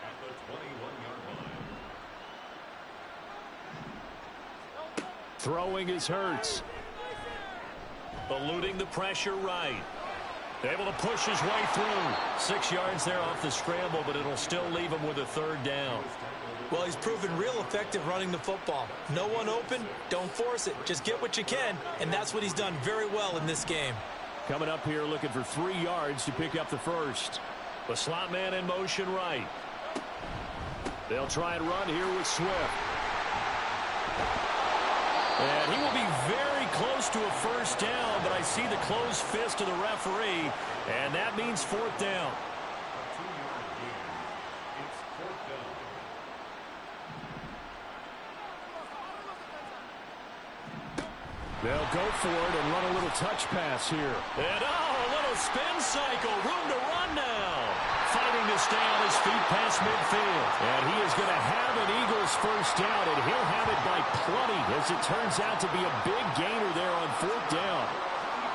A: at the 21-yard line.
C: Throwing is Hurts. Eluding the pressure right. Able to push his way through. 6 yards there off the scramble, but it'll still leave him with a third down.
B: Well, he's proven real effective running the football. No one open, don't force it. Just get what you can, and that's what he's done very well in this game.
C: Coming up here looking for 3 yards to pick up the first. The slot man in motion right. They'll try and run here with Swift. And he will be very close to a first down, but I see the closed fist of the referee, and that means 4th down. They'll go for it and run a little touch pass here. And a little spin cycle. Room to run now. Fighting to stay on his feet past midfield. And he is going to have an Eagles first down, and he'll have it by plenty, as it turns out to be a big gainer there on 4th down.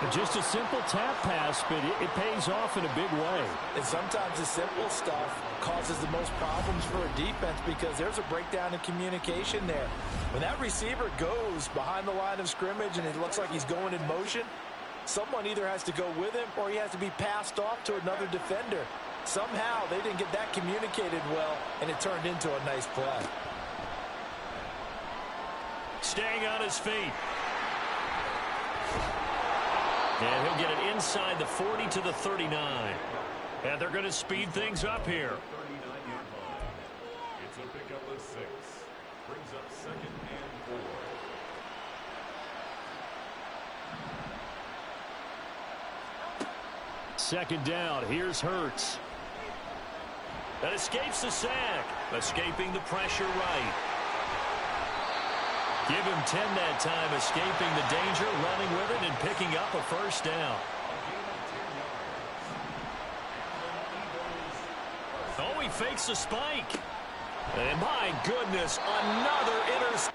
C: And just a simple tap pass, but it pays off in a big way.
B: And sometimes the simple stuff causes the most problems for a defense because there's a breakdown in communication there. When that receiver goes behind the line of scrimmage and it looks like he's going in motion, someone either has to go with him or he has to be passed off to another defender. Somehow they didn't get that communicated well, and it turned into a nice play.
C: Staying on his feet. And he'll get it inside the 40 to the 39. And they're going to speed things up here.
F: It's a pickup of 6. Brings up 2nd and 4.
C: 2nd down. Here's Hurts. That escapes the sack. Escaping the pressure right. Give him 10 that time, escaping the danger, running with it, and picking up a first down. Oh, he fakes the spike. And my goodness, another interception.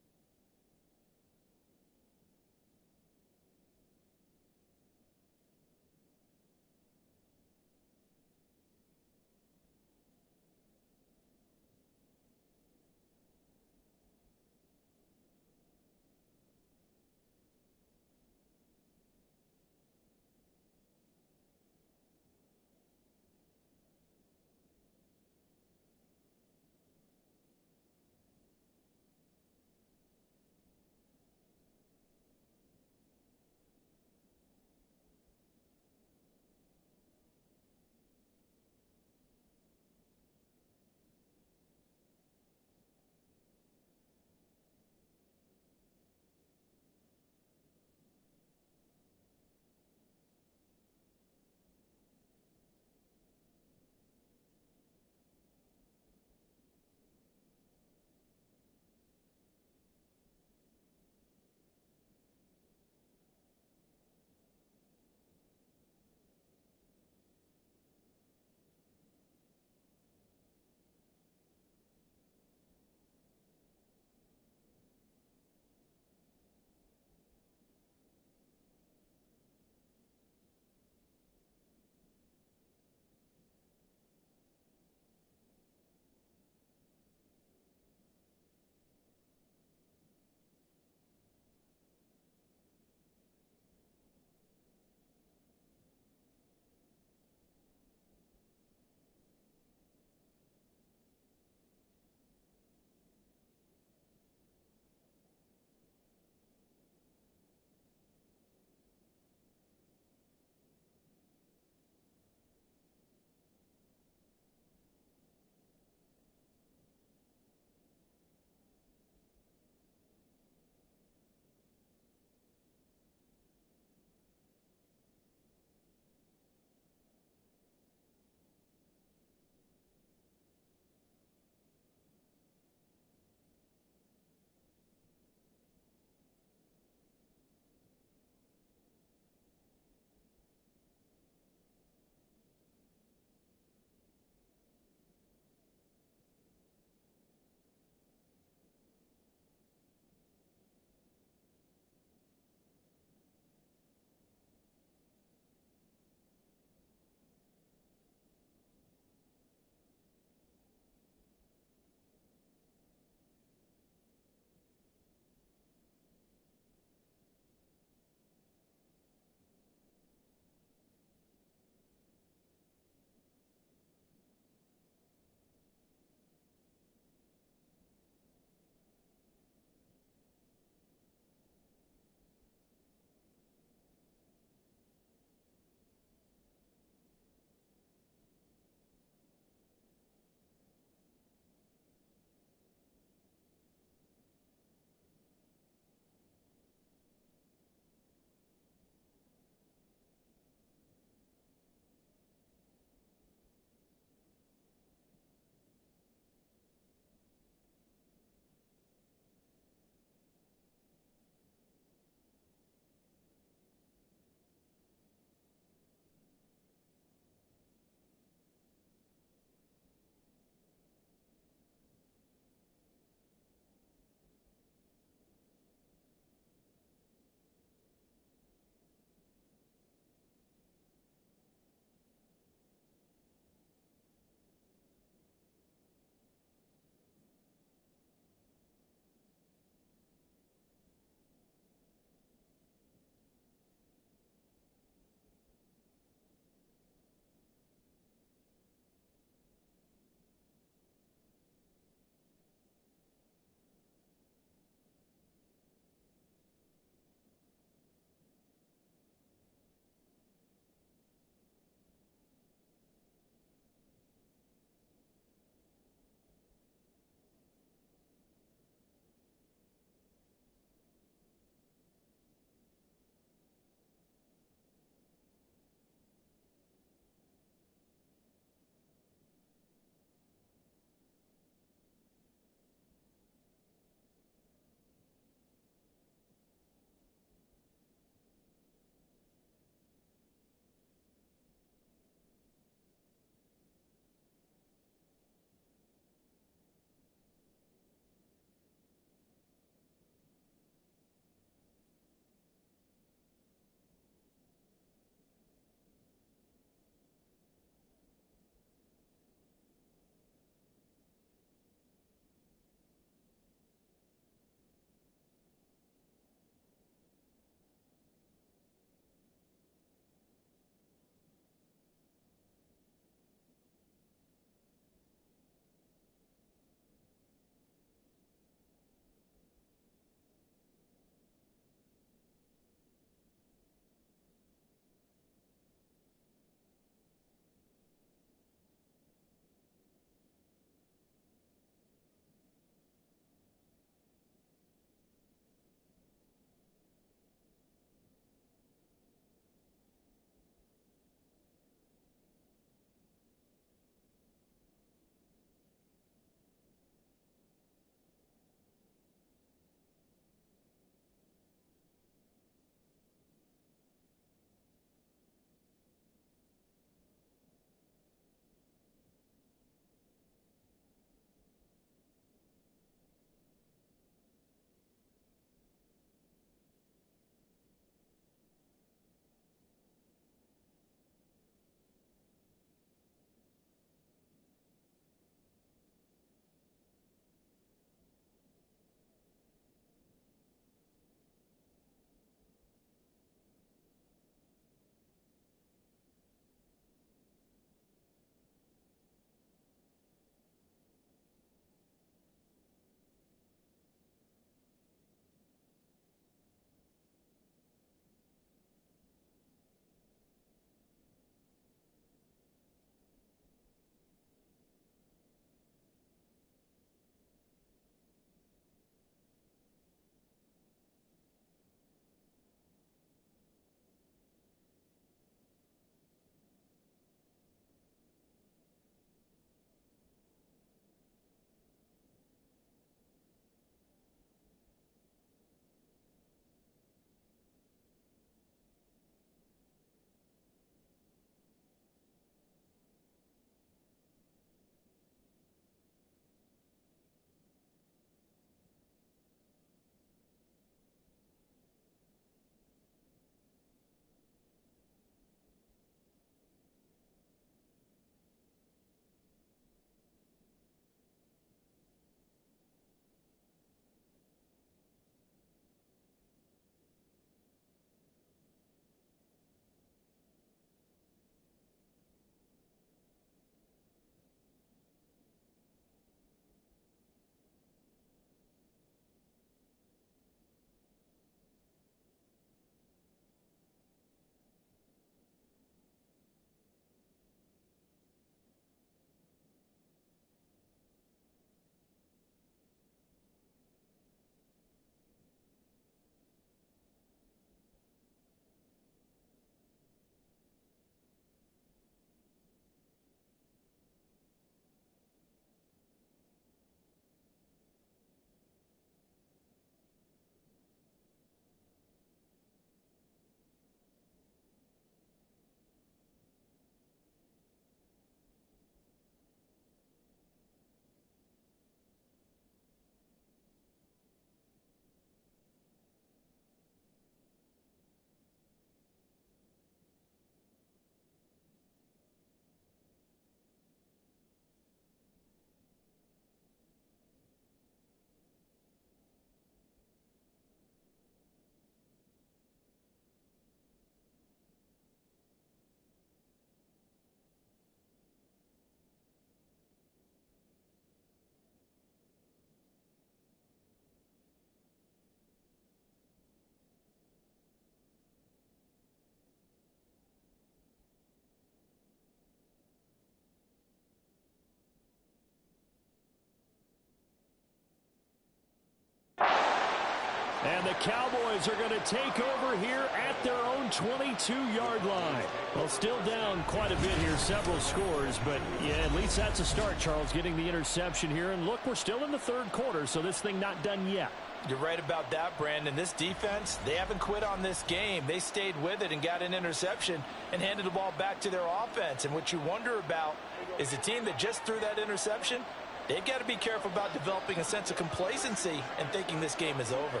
C: And the Cowboys are going to take over here at their own 22-yard line. Well, still down quite a bit here, several scores, but yeah, at least that's a start, Charles, getting the interception here. And look, we're still in the third quarter, so this thing not done yet.
B: You're right about that, Brandon. This defense, they haven't quit on this game. They stayed with it and got an interception and handed the ball back to their offense. And what you wonder about is a team that just threw that interception, they've got to be careful about developing a sense of complacency and thinking this game is over.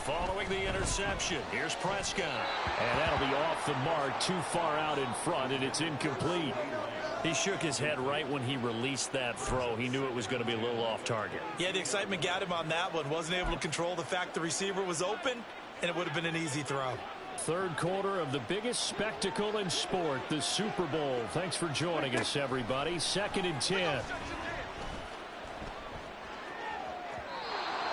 C: Following the interception, here's Prescott. And that'll be off the mark, too far out in front, and it's incomplete. He shook his head right when he released that throw. He knew it was going to be a little off target.
B: Yeah, the excitement got him on that one. Wasn't able to control the fact the receiver was open, and it would have been an easy throw.
C: Third quarter of the biggest spectacle in sport, the Super Bowl. Thanks for joining us, everybody. 2nd and 10.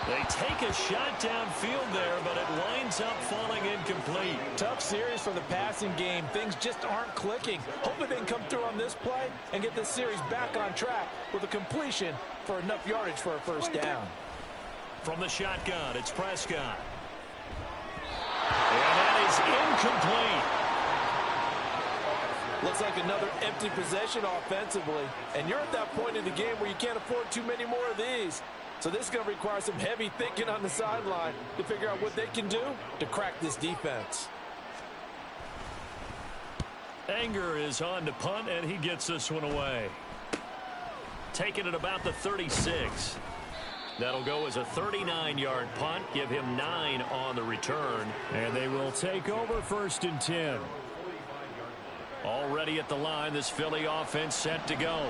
C: They take a shot downfield there, but it winds up falling incomplete.
B: Tough series for the passing game. Things just aren't clicking. Hopefully they can come through on this play and get this series back on track with a completion for enough yardage for a first down.
C: From the shotgun, it's Prescott. And that is incomplete.
B: Looks like another empty possession offensively. And you're at that point in the game where you can't afford too many more of these. So this is going to require some heavy thinking on the sideline to figure out what they can do to crack this defense.
C: Anger is on to punt, and he gets this one away. Taking it about the 36. That'll go as a 39-yard punt, give him 9 on the return, and they will take over 1st and 10. Already at the line, this Philly offense set to go.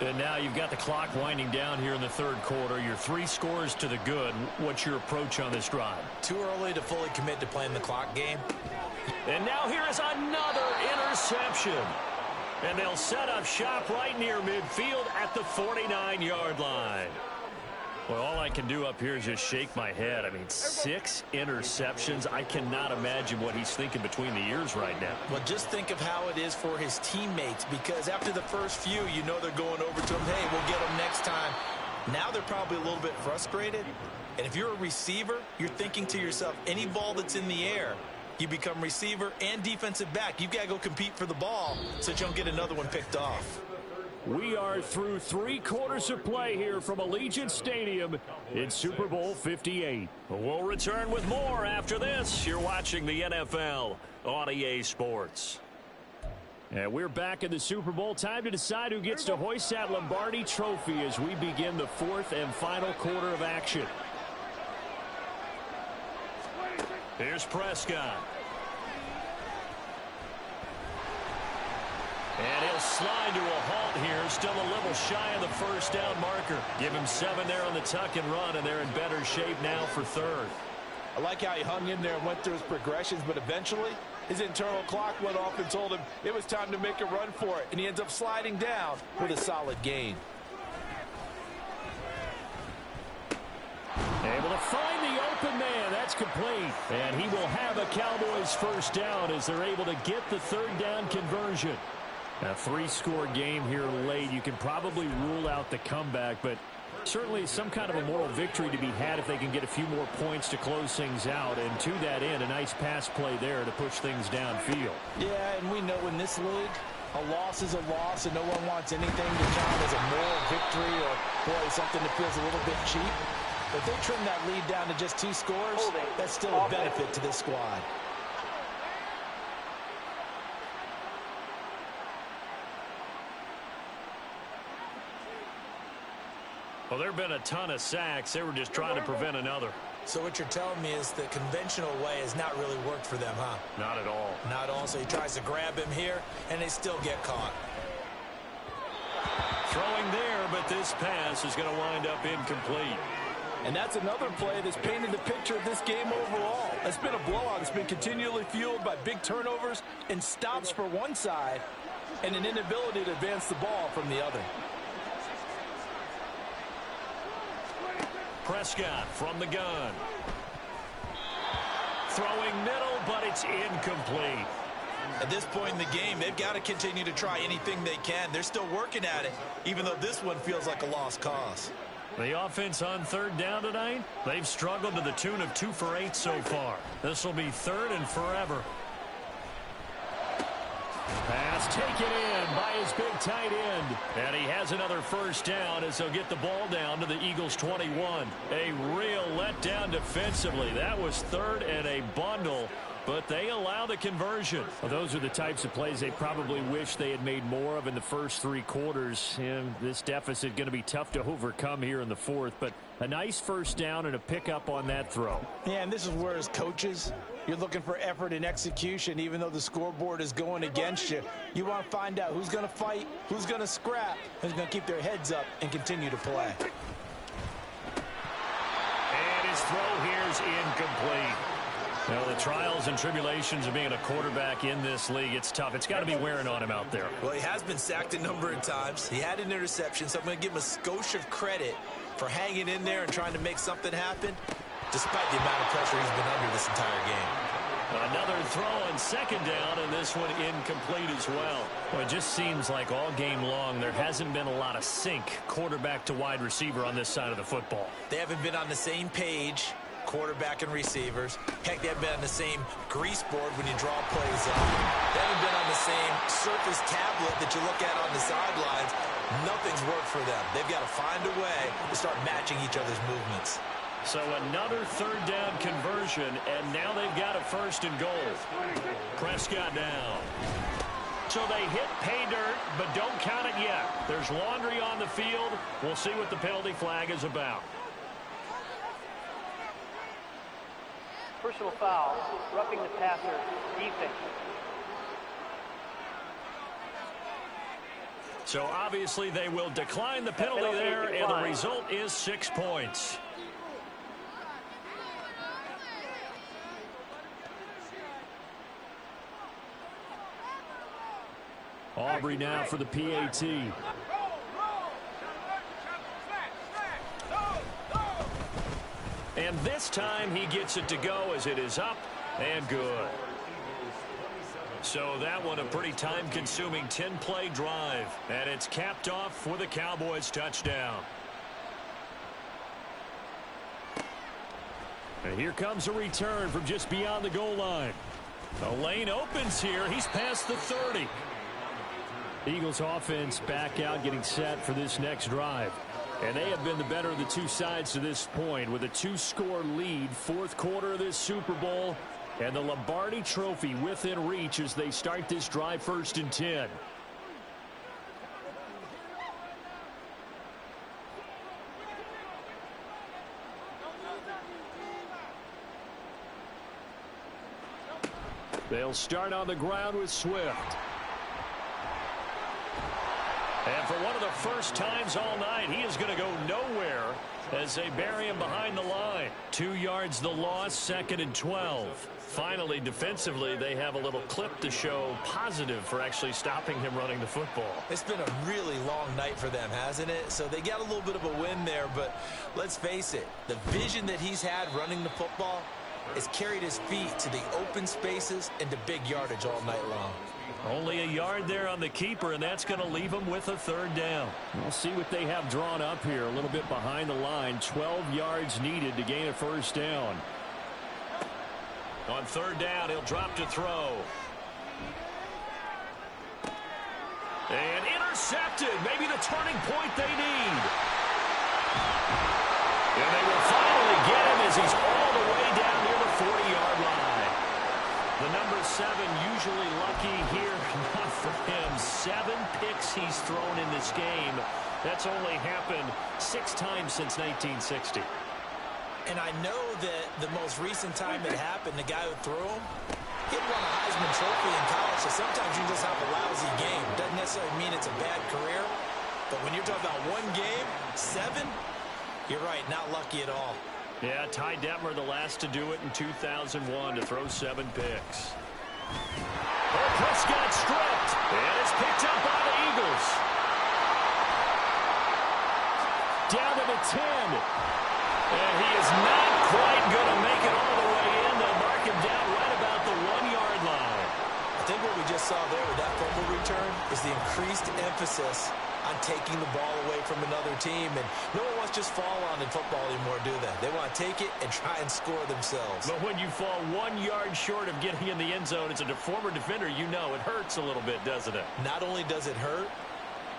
C: And now you've got the clock winding down here in the third quarter. You're 3 scores to the good. What's your approach on this drive?
B: Too early to fully commit to playing the clock game.
C: And now here is another interception. And they'll set up shop right near midfield at the 49-yard line. Well, all I can do up here is just shake my head. I mean, 6 interceptions. I cannot imagine what he's thinking between the ears right now.
B: Well, just think of how it is for his teammates, because after the first few, you know they're going over to him, hey, we'll get him next time. Now they're probably a little bit frustrated. And if you're a receiver, you're thinking to yourself, any ball that's in the air, you become receiver and defensive back. You've got to go compete for the ball so that you don't get another one picked off.
C: We are through 3 quarters of play here from Allegiant Stadium in Super Bowl 58. We'll return with more after this. You're watching the NFL on EA Sports. And we're back in the Super Bowl. Time to decide who gets to hoist that Lombardi trophy as we begin the 4th and final quarter of action. Here's Prescott. And he'll slide to a halt here, still a little shy of the first down marker. Give him 7 there on the tuck and run, and they're in better shape now for 3rd.
B: I like how he hung in there and went through his progressions, but eventually his internal clock went off and told him it was time to make a run for it, and he ends up sliding down with a solid gain.
C: Able to find the open man. That's complete. And he will have a Cowboys first down as they're able to get the 3rd down conversion. A 3-score game here late. You can probably rule out the comeback, but certainly some kind of a moral victory to be had if they can get a few more points to close things out. And to that end, a nice pass play there to push things downfield.
B: Yeah, and we know in this league, a loss is a loss, and no one wants anything to count as a moral victory or, boy, something that feels a little bit cheap. If they trim that lead down to just 2 scores, that's still a benefit to this squad.
C: Well, there have been a ton of sacks. They were just trying to prevent another.
B: So what you're telling me is the conventional way has not really worked for them, huh?
C: Not at all.
B: Not at all. So he tries to grab him here, and they still get caught.
C: Throwing there, but this pass is going to wind up incomplete.
B: And that's another play that's painted the picture of this game overall. It's been a blowout. It's been continually fueled by big turnovers and stops for one side and an inability to advance the ball from the other.
C: Prescott from the gun. Throwing middle, but it's incomplete.
B: At this point in the game, they've got to continue to try anything they can. They're still working at it, even though this one feels like a lost cause.
C: The offense on third down tonight, they've struggled to the tune of 2 for 8 so far. This will be 3rd and forever. Pass taken in by his big tight end. And he has another first down as he'll get the ball down to the Eagles' 21. A real letdown defensively. That was 3rd and a bundle, but they allow the conversion. Well, those are the types of plays they probably wish they had made more of in the first 3 quarters. And this deficit going to be tough to overcome here in the 4th, but a nice first down and a pickup on that throw.
B: Yeah, and this is where as coaches, you're looking for effort and execution. Even though the scoreboard is going against you, you want to find out who's going to fight, who's going to scrap, who's going to keep their heads up and continue to play.
C: And his throw here is incomplete. Well, the trials and tribulations of being a quarterback in this league, it's tough. It's got to be wearing on him out there.
B: Well, he has been sacked a number of times. He had an interception, so I'm going to give him a skosh of credit for hanging in there and trying to make something happen, despite the amount of pressure he's been under this entire game.
C: Another throw on second down, and this one incomplete as well. Well, it just seems like all game long there hasn't been a lot of sync quarterback to wide receiver on this side of the football.
B: They haven't been on the same page, quarterback and receivers. Heck, they haven't been on the same grease board when you draw plays up. They haven't been on the same surface tablet that you look at on the sidelines. Nothing's worked for them. They've got to find a way to start matching each other's movements.
C: So another third down conversion, and now they've got a 1st and goal. Prescott down. So they hit pay dirt, but don't count it yet. There's laundry on the field. We'll see what the penalty flag is about.
D: Personal foul, roughing the passer, defense.
C: So obviously they will decline the penalty there, and the result is 6 points. Aubrey now for the PAT. And this time he gets it to go as it is up and good. So that one a pretty time-consuming 10-play drive. And it's capped off with a Cowboys touchdown. And here comes a return from just beyond the goal line. The lane opens here. He's past the 30. Eagles offense back out, getting set for this next drive. And they have been the better of the two sides to this point with a 2-score lead, 4th quarter of this Super Bowl. And the Lombardi Trophy within reach as they start this drive 1st and 10. They'll start on the ground with Swift. And for one of the first times all night, he is going to go nowhere as they bury him behind the line. 2 yards the loss, 2nd and 12. Finally, defensively, they have a little clip to show positive for actually stopping him running the football.
B: It's been a really long night for them, hasn't it? So they got a little bit of a win there, but let's face it, the vision that he's had running the football has carried his feet to the open spaces and to big yardage all night long.
C: Only a yard there on the keeper, and that's going to leave him with a 3rd down. We'll see what they have drawn up here. A little bit behind the line. 12 yards needed to gain a 1st down. On 3rd down, he'll drop to throw. And intercepted. Maybe the turning point they need. And they will finally get him as he's all the way down near the 40-yard line. The number 7 usually lucky here. Not for him. 7 picks he's thrown in this game. That's only happened 6 times since 1960.
B: And I know that the most recent time it happened, the guy who threw him, he won a Heisman Trophy in college, so sometimes you just have a lousy game. Doesn't necessarily mean it's a bad career, but when you're talking about 1 game, 7, you're right, not lucky at all.
C: Yeah, Ty Detmer the last to do it in 2001 to throw 7 picks. Oh, Prescott stripped, and it's picked up by the Eagles. Down to the 10. And he is not quite going to make it all the way in. They'll mark him down right about the 1-yard line.
B: I think what we just saw there with that fumble return is the increased emphasis on taking the ball away from another team. And no one wants to just fall on in football anymore, do they? They want to take it and try and score themselves.
C: But when you fall 1 yard short of getting in the end zone as a former defender, you know it hurts a little bit, doesn't it?
B: Not only does it hurt,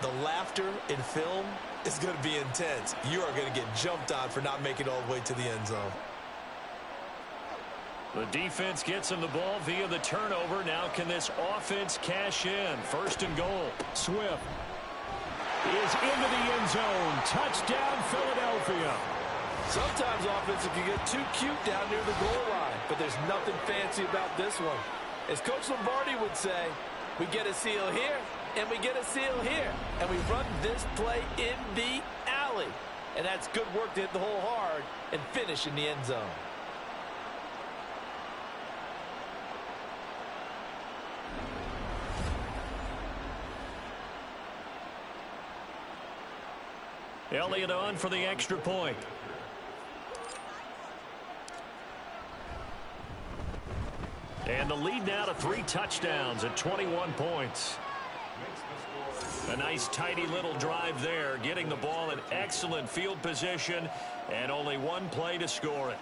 B: the laughter in film is going to be intense. You are going to get jumped on for not making it all the way to the end zone.
C: The defense gets him the ball via the turnover. Now can this offense cash in? First and goal. Swift is into the end zone. Touchdown, Philadelphia.
B: Sometimes offense can get too cute down near the goal line, but there's nothing fancy about this one. As Coach Lombardi would say, we get a seal here, and we get a seal here, and we run this play in the alley. And that's good work to hit the hole hard and finish in the end zone.
C: Elliott on for the extra point. And the lead now to 3 touchdowns at 21 points. A nice tidy little drive there, getting the ball in excellent field position and only 1 play to score it.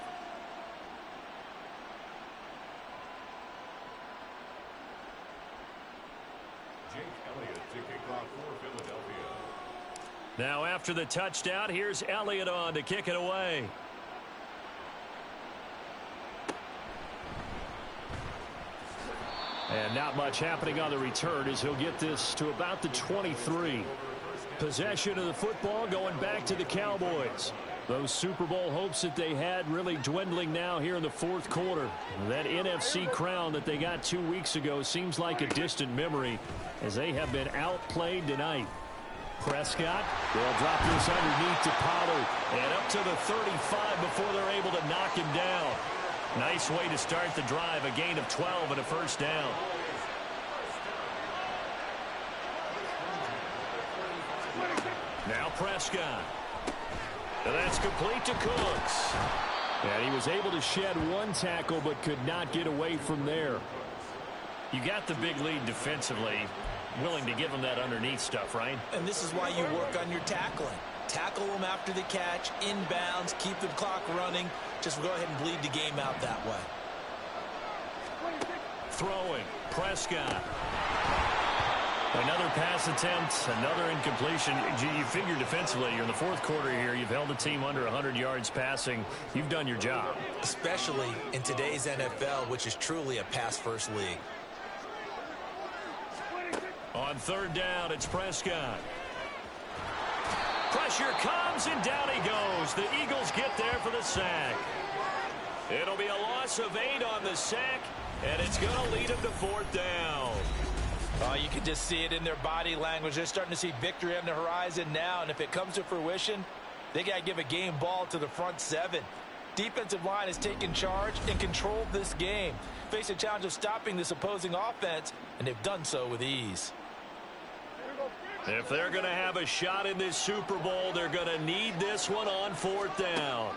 C: Now after the touchdown, here's Elliott on to kick it away. And not much happening on the return as he'll get this to about the 23. Possession of the football going back to the Cowboys. Those Super Bowl hopes that they had really dwindling now here in the fourth quarter. That NFC crown that they got 2 weeks ago seems like a distant memory as they have been outplayed tonight. Prescott will drop this underneath to Pollard and up to the 35 before they're able to knock him down. Nice way to start the drive, a gain of 12 and a first down. Now Prescott. And that's complete to Cooks. And he was able to shed 1 tackle but could not get away from there. You got the big lead defensively. Willing to give them that underneath stuff, right?
B: And this is why you work on your tackling. Tackle them after the catch, inbounds, keep the clock running. Just go ahead and bleed the game out that way.
C: Throwing, Prescott. Another pass attempt, another incompletion. You figure defensively, you're in the fourth quarter here. You've held the team under 100 yards passing. You've done your job.
B: Especially in today's NFL, which is truly a pass-first league.
C: On third down, it's Prescott. Pressure comes, and down he goes. The Eagles get there for the sack. It'll be a loss of 8 on the sack, and it's going to lead them to fourth down.
B: Oh, you can just see it in their body language. They're starting to see victory on the horizon now, and if it comes to fruition, they got to give a game ball to the front 7. Defensive line has taken charge and controlled this game. Face a challenge of stopping this opposing offense, and they've done so with ease.
C: If they're going to have a shot in this Super Bowl, they're going to need this one on fourth down.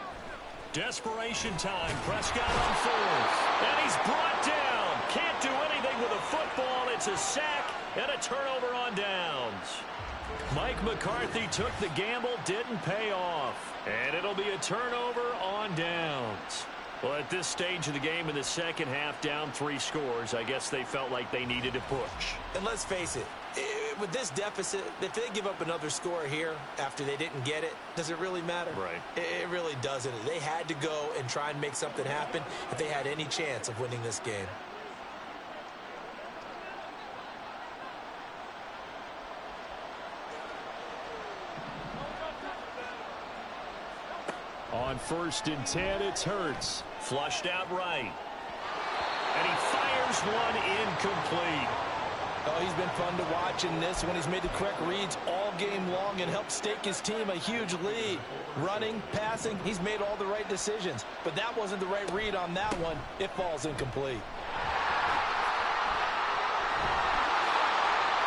C: Desperation time. Prescott on fourth. And he's brought down. Can't do anything with a football. It's a sack and a turnover on downs. Mike McCarthy took the gamble, didn't pay off. And it'll be a turnover on downs. Well, at this stage of the game in the second half, down 3 scores, I guess they felt like they needed to push.
B: And let's face it, with this deficit, if they give up another score here after they didn't get it, does it really matter?
C: Right.
B: It really doesn't. They had to go and try and make something happen if they had any chance of winning this game.
C: On first and 10, it's Hurts. Flushed out right. And he fires one incomplete.
B: Oh, he's been fun to watch in this one. He's made the correct reads all game long and helped stake his team a huge lead. Running, passing, he's made all the right decisions. But that wasn't the right read on that one. It falls incomplete.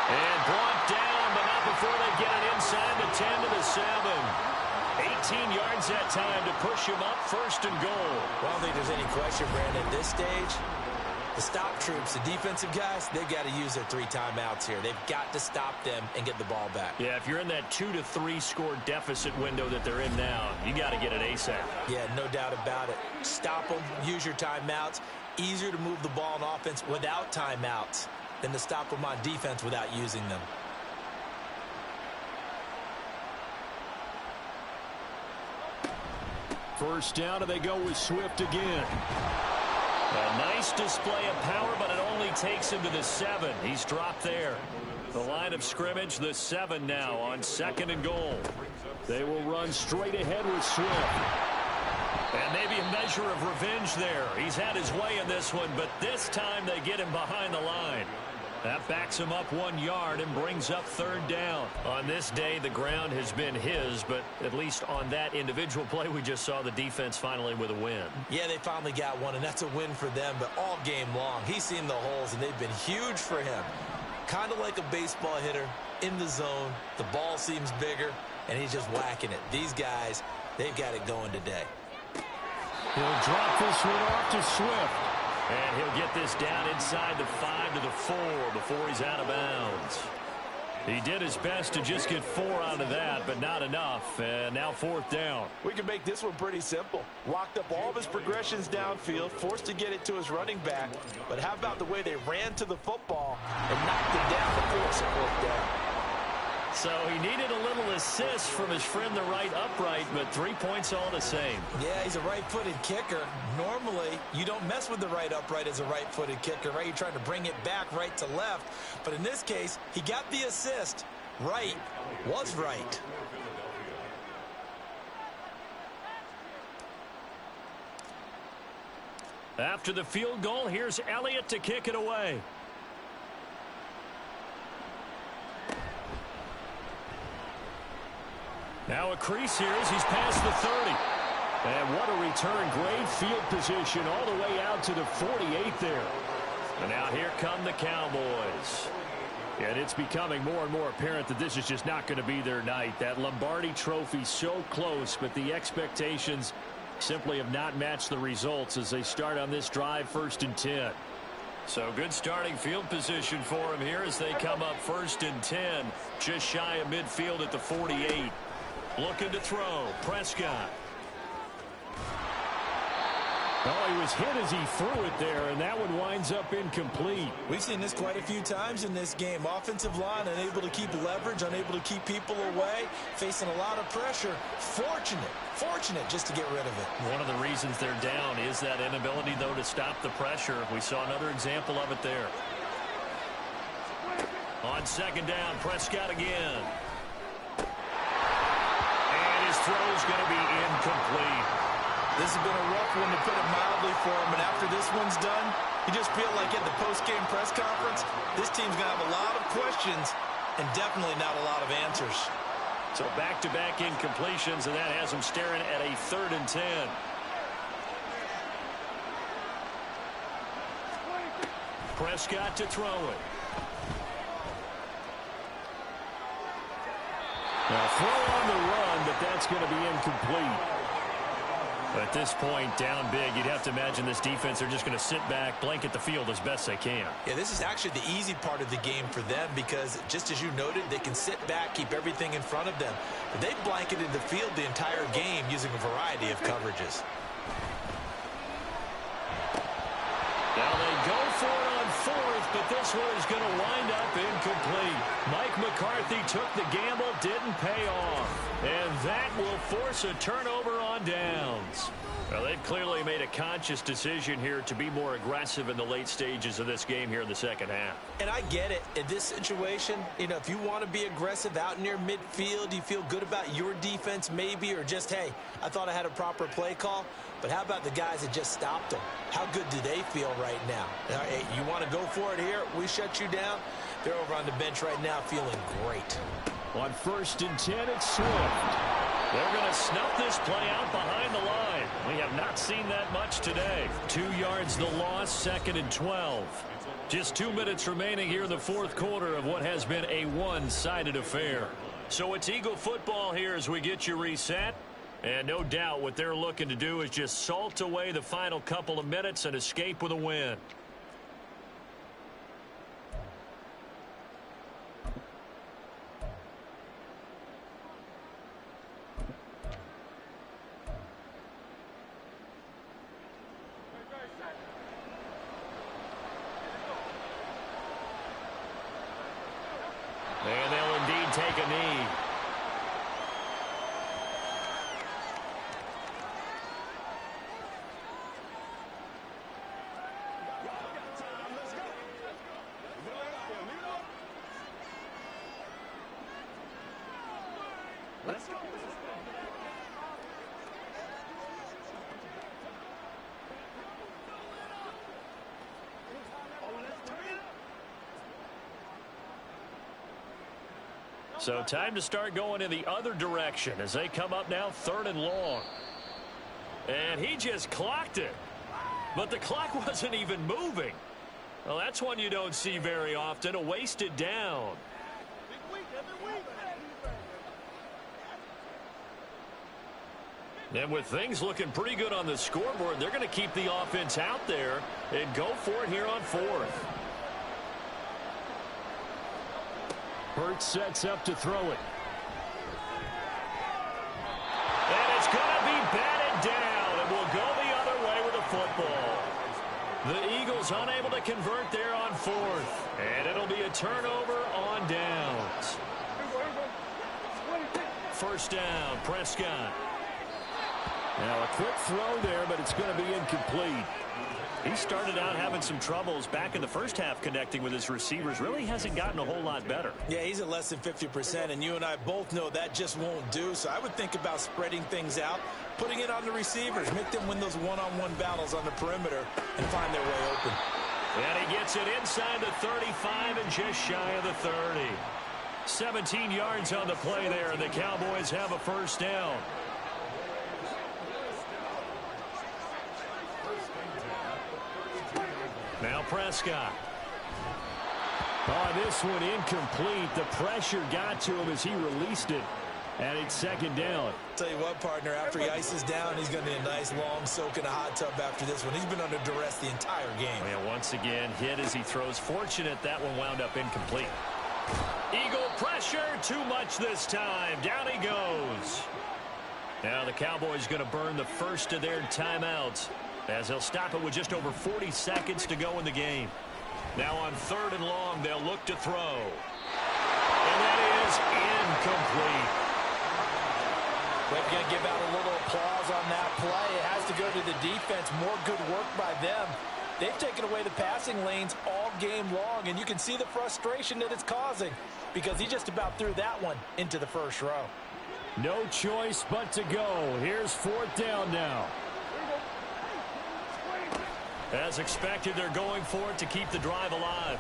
C: And brought down, but not before they get it inside the 10 to the 7. 18 yards that time to push him up first and goal.
B: Well, I don't think there's any question, Brandon, at this stage, The stop troops, the defensive guys, they've got to use their 3 timeouts here. They've got to stop them and get the ball back.
C: Yeah, if you're in that 2 to 3 score deficit window that they're in now, you got to get it ASAP.
B: Yeah, no doubt about it. Stop them, use your timeouts. Easier to move the ball on offense without timeouts than to stop them on defense without using them.
C: First down, and they go with Swift again. A nice display of power, but it only takes him to the 7. He's dropped there. The line of scrimmage, the 7 now on 2nd and goal. They will run straight ahead with Swift. And maybe a measure of revenge there. He's had his way in this one, but this time they get him behind the line. That backs him up 1 yard and brings up 3rd down. On this day, the ground has been his, but at least on that individual play, we just saw the defense finally with a win.
B: Yeah, they finally got one, and that's a win for them, but all game long, he's seen the holes, and they've been huge for him. Kind of like a baseball hitter in the zone. The ball seems bigger, and he's just whacking it. These guys, they've got it going today.
C: He'll drop this one off to Swift. And he'll get this down inside the 5 to the 4 before he's out of bounds. He did his best to just get 4 out of that, but not enough. And now 4th down.
G: We can make this one pretty simple. Locked up all of his progressions downfield, forced to get it to his running back. But how about the way they ran to the football and knocked it down to force a 4th down?
C: So he needed a little assist from his friend the right upright, but 3 points all the same.
B: Yeah, he's a right-footed kicker. Normally, you don't mess with the right upright as a right-footed kicker, right? You're trying to bring it back right to left. But in this case, he got the assist. Right was right.
C: After the field goal, here's Elliott to kick it away. Now a crease here as he's past the 30. And what a return. Great field position all the way out to the 48 there. And now here come the Cowboys. And it's becoming more and more apparent that this is just not going to be their night. That Lombardi trophy so close, but the expectations simply have not matched the results as they start on this drive 1st and 10. So good starting field position for him here as they come up 1st and 10. Just shy of midfield at the 48. Looking to throw. Prescott. Oh, he was hit as he threw it there, and that one winds up incomplete.
B: We've seen this quite a few times in this game. Offensive line unable to keep leverage, unable to keep people away, facing a lot of pressure. Fortunate just to get rid of it.
C: One of the reasons they're down is that inability, though, to stop the pressure. We saw another example of it there. On 2nd down, Prescott again. His throw is going to be incomplete.
B: This has been a rough one, to put it mildly, for him. And after this one's done, you just feel like at the post-game press conference, this team's going to have a lot of questions and definitely not a lot of answers.
C: So back-to-back incompletions, and that has him staring at a 3rd and 10. Prescott to throw it. Now throw on the run, but that's going to be incomplete. At this point, down big, you'd have to imagine this defense are just going to sit back, blanket the field as best they can.
B: Yeah, this is actually the easy part of the game for them because, just as you noted, they can sit back, keep everything in front of them. But they've blanketed the field the entire game using a variety of coverages.
C: Now they go for it on 4th, but this one is going to wind up incomplete. Mike McCarthy took the gamble, didn't pay off. And that will force a turnover on downs. Well, they've clearly made a conscious decision here to be more aggressive in the late stages of this game here in the 2nd half.
B: And I get it. In this situation, you know, if you want to be aggressive out near midfield, you feel good about your defense maybe, or just, hey, I thought I had a proper play call. But how about the guys that just stopped them? How good do they feel right now? Hey, you want to go for it here? We shut you down. They're over on the bench right now feeling great.
C: On 1st and 10, it's Swift. They're going to snuff this play out behind the line. We have not seen that much today. 2 yards the loss, 2nd and 12. Just 2 minutes remaining here in the 4th quarter of what has been a one-sided affair. So it's Eagle football here as we get you reset. And no doubt what they're looking to do is just salt away the final couple of minutes and escape with a win. So time to start going in the other direction as they come up now 3rd and long. And he just clocked it. But the clock wasn't even moving. Well, that's one you don't see very often, a wasted down. And with things looking pretty good on the scoreboard, they're going to keep the offense out there and go for it here on 4th. Hurts sets up to throw it. And it's going to be batted down, and will go the other way with the football. The Eagles unable to convert there on 4th. And it'll be a turnover on downs. 1st down, Prescott. Now a quick throw there, but it's going to be incomplete. He started out having some troubles back in the first half connecting with his receivers. Really hasn't gotten a whole lot better.
G: Yeah, he's at less than 50%, and you and I both know that just won't do. So I would think about spreading things out, putting it on the receivers, make them win those one-on-one battles on the perimeter and find their way open.
C: And he gets it inside the 35 and just shy of the 30. 17 yards on the play there, and the Cowboys have a 1st down. Now Prescott. Oh, this one incomplete. The pressure got to him as he released it. And it's 2nd down.
G: Tell you what, partner, after he ices down, he's going to need a nice long soak in a hot tub after this one. He's been under duress the entire game.
C: Yeah, once again, hit as he throws. Fortunate that one wound up incomplete. Eagle pressure, too much this time. Down he goes. Now the Cowboys going to burn the first of their timeouts, as they'll stop it with just over 40 seconds to go in the game. Now on 3rd and long, they'll look to throw. And that is incomplete.
G: We're going to give out a little applause on that play. It has to go to the defense. More good work by them. They've taken away the passing lanes all game long, and you can see the frustration that it's causing because he just about threw that one into the 1st row.
C: No choice but to go. Here's 4th down now. As expected, they're going for it to keep the drive alive.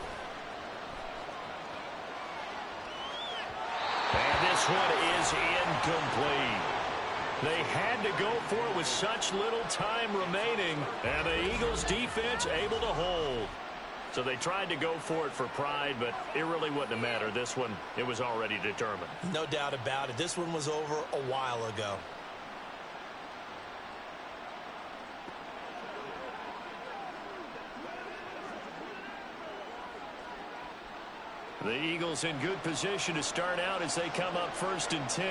C: And this one is incomplete. They had to go for it with such little time remaining, and the Eagles defense able to hold. So they tried to go for it for pride, but it really wouldn't have mattered. This one, it was already determined.
G: No doubt about it. This one was over a while ago.
C: The Eagles in good position to start out as they come up 1st and 10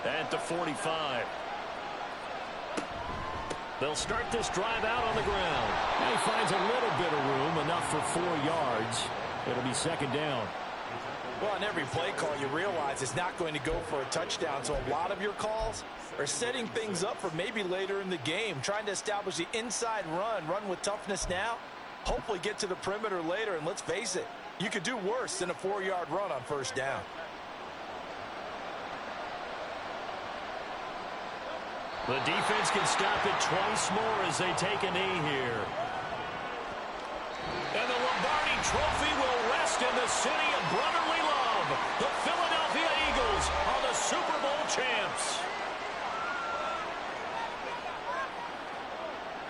C: at the 45. They'll start this drive out on the ground. And he finds a little bit of room, enough for 4 yards. It'll be 2nd down.
G: Well, on every play call, you realize it's not going to go for a touchdown. So a lot of your calls are setting things up for maybe later in the game, trying to establish the inside run with toughness now, hopefully get to the perimeter later. And let's face it, you could do worse than a 4-yard run on 1st down.
C: The defense can stop it twice more as they take a knee here. And the Lombardi Trophy will rest in the city of brotherly love. The Philadelphia Eagles are the Super Bowl champs.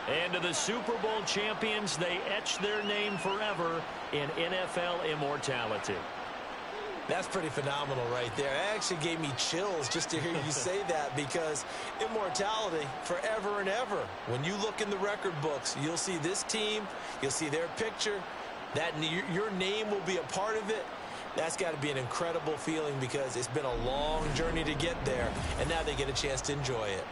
C: And to the Super Bowl champions, they etch their name forever in NFL immortality.
G: That's pretty phenomenal right there. It actually gave me chills just to hear you say that, because immortality forever and ever. When you look in the record books, you'll see this team, you'll see their picture, that your name will be a part of it. That's got to be an incredible feeling because it's been a long journey to get there, and now they get a chance to enjoy it.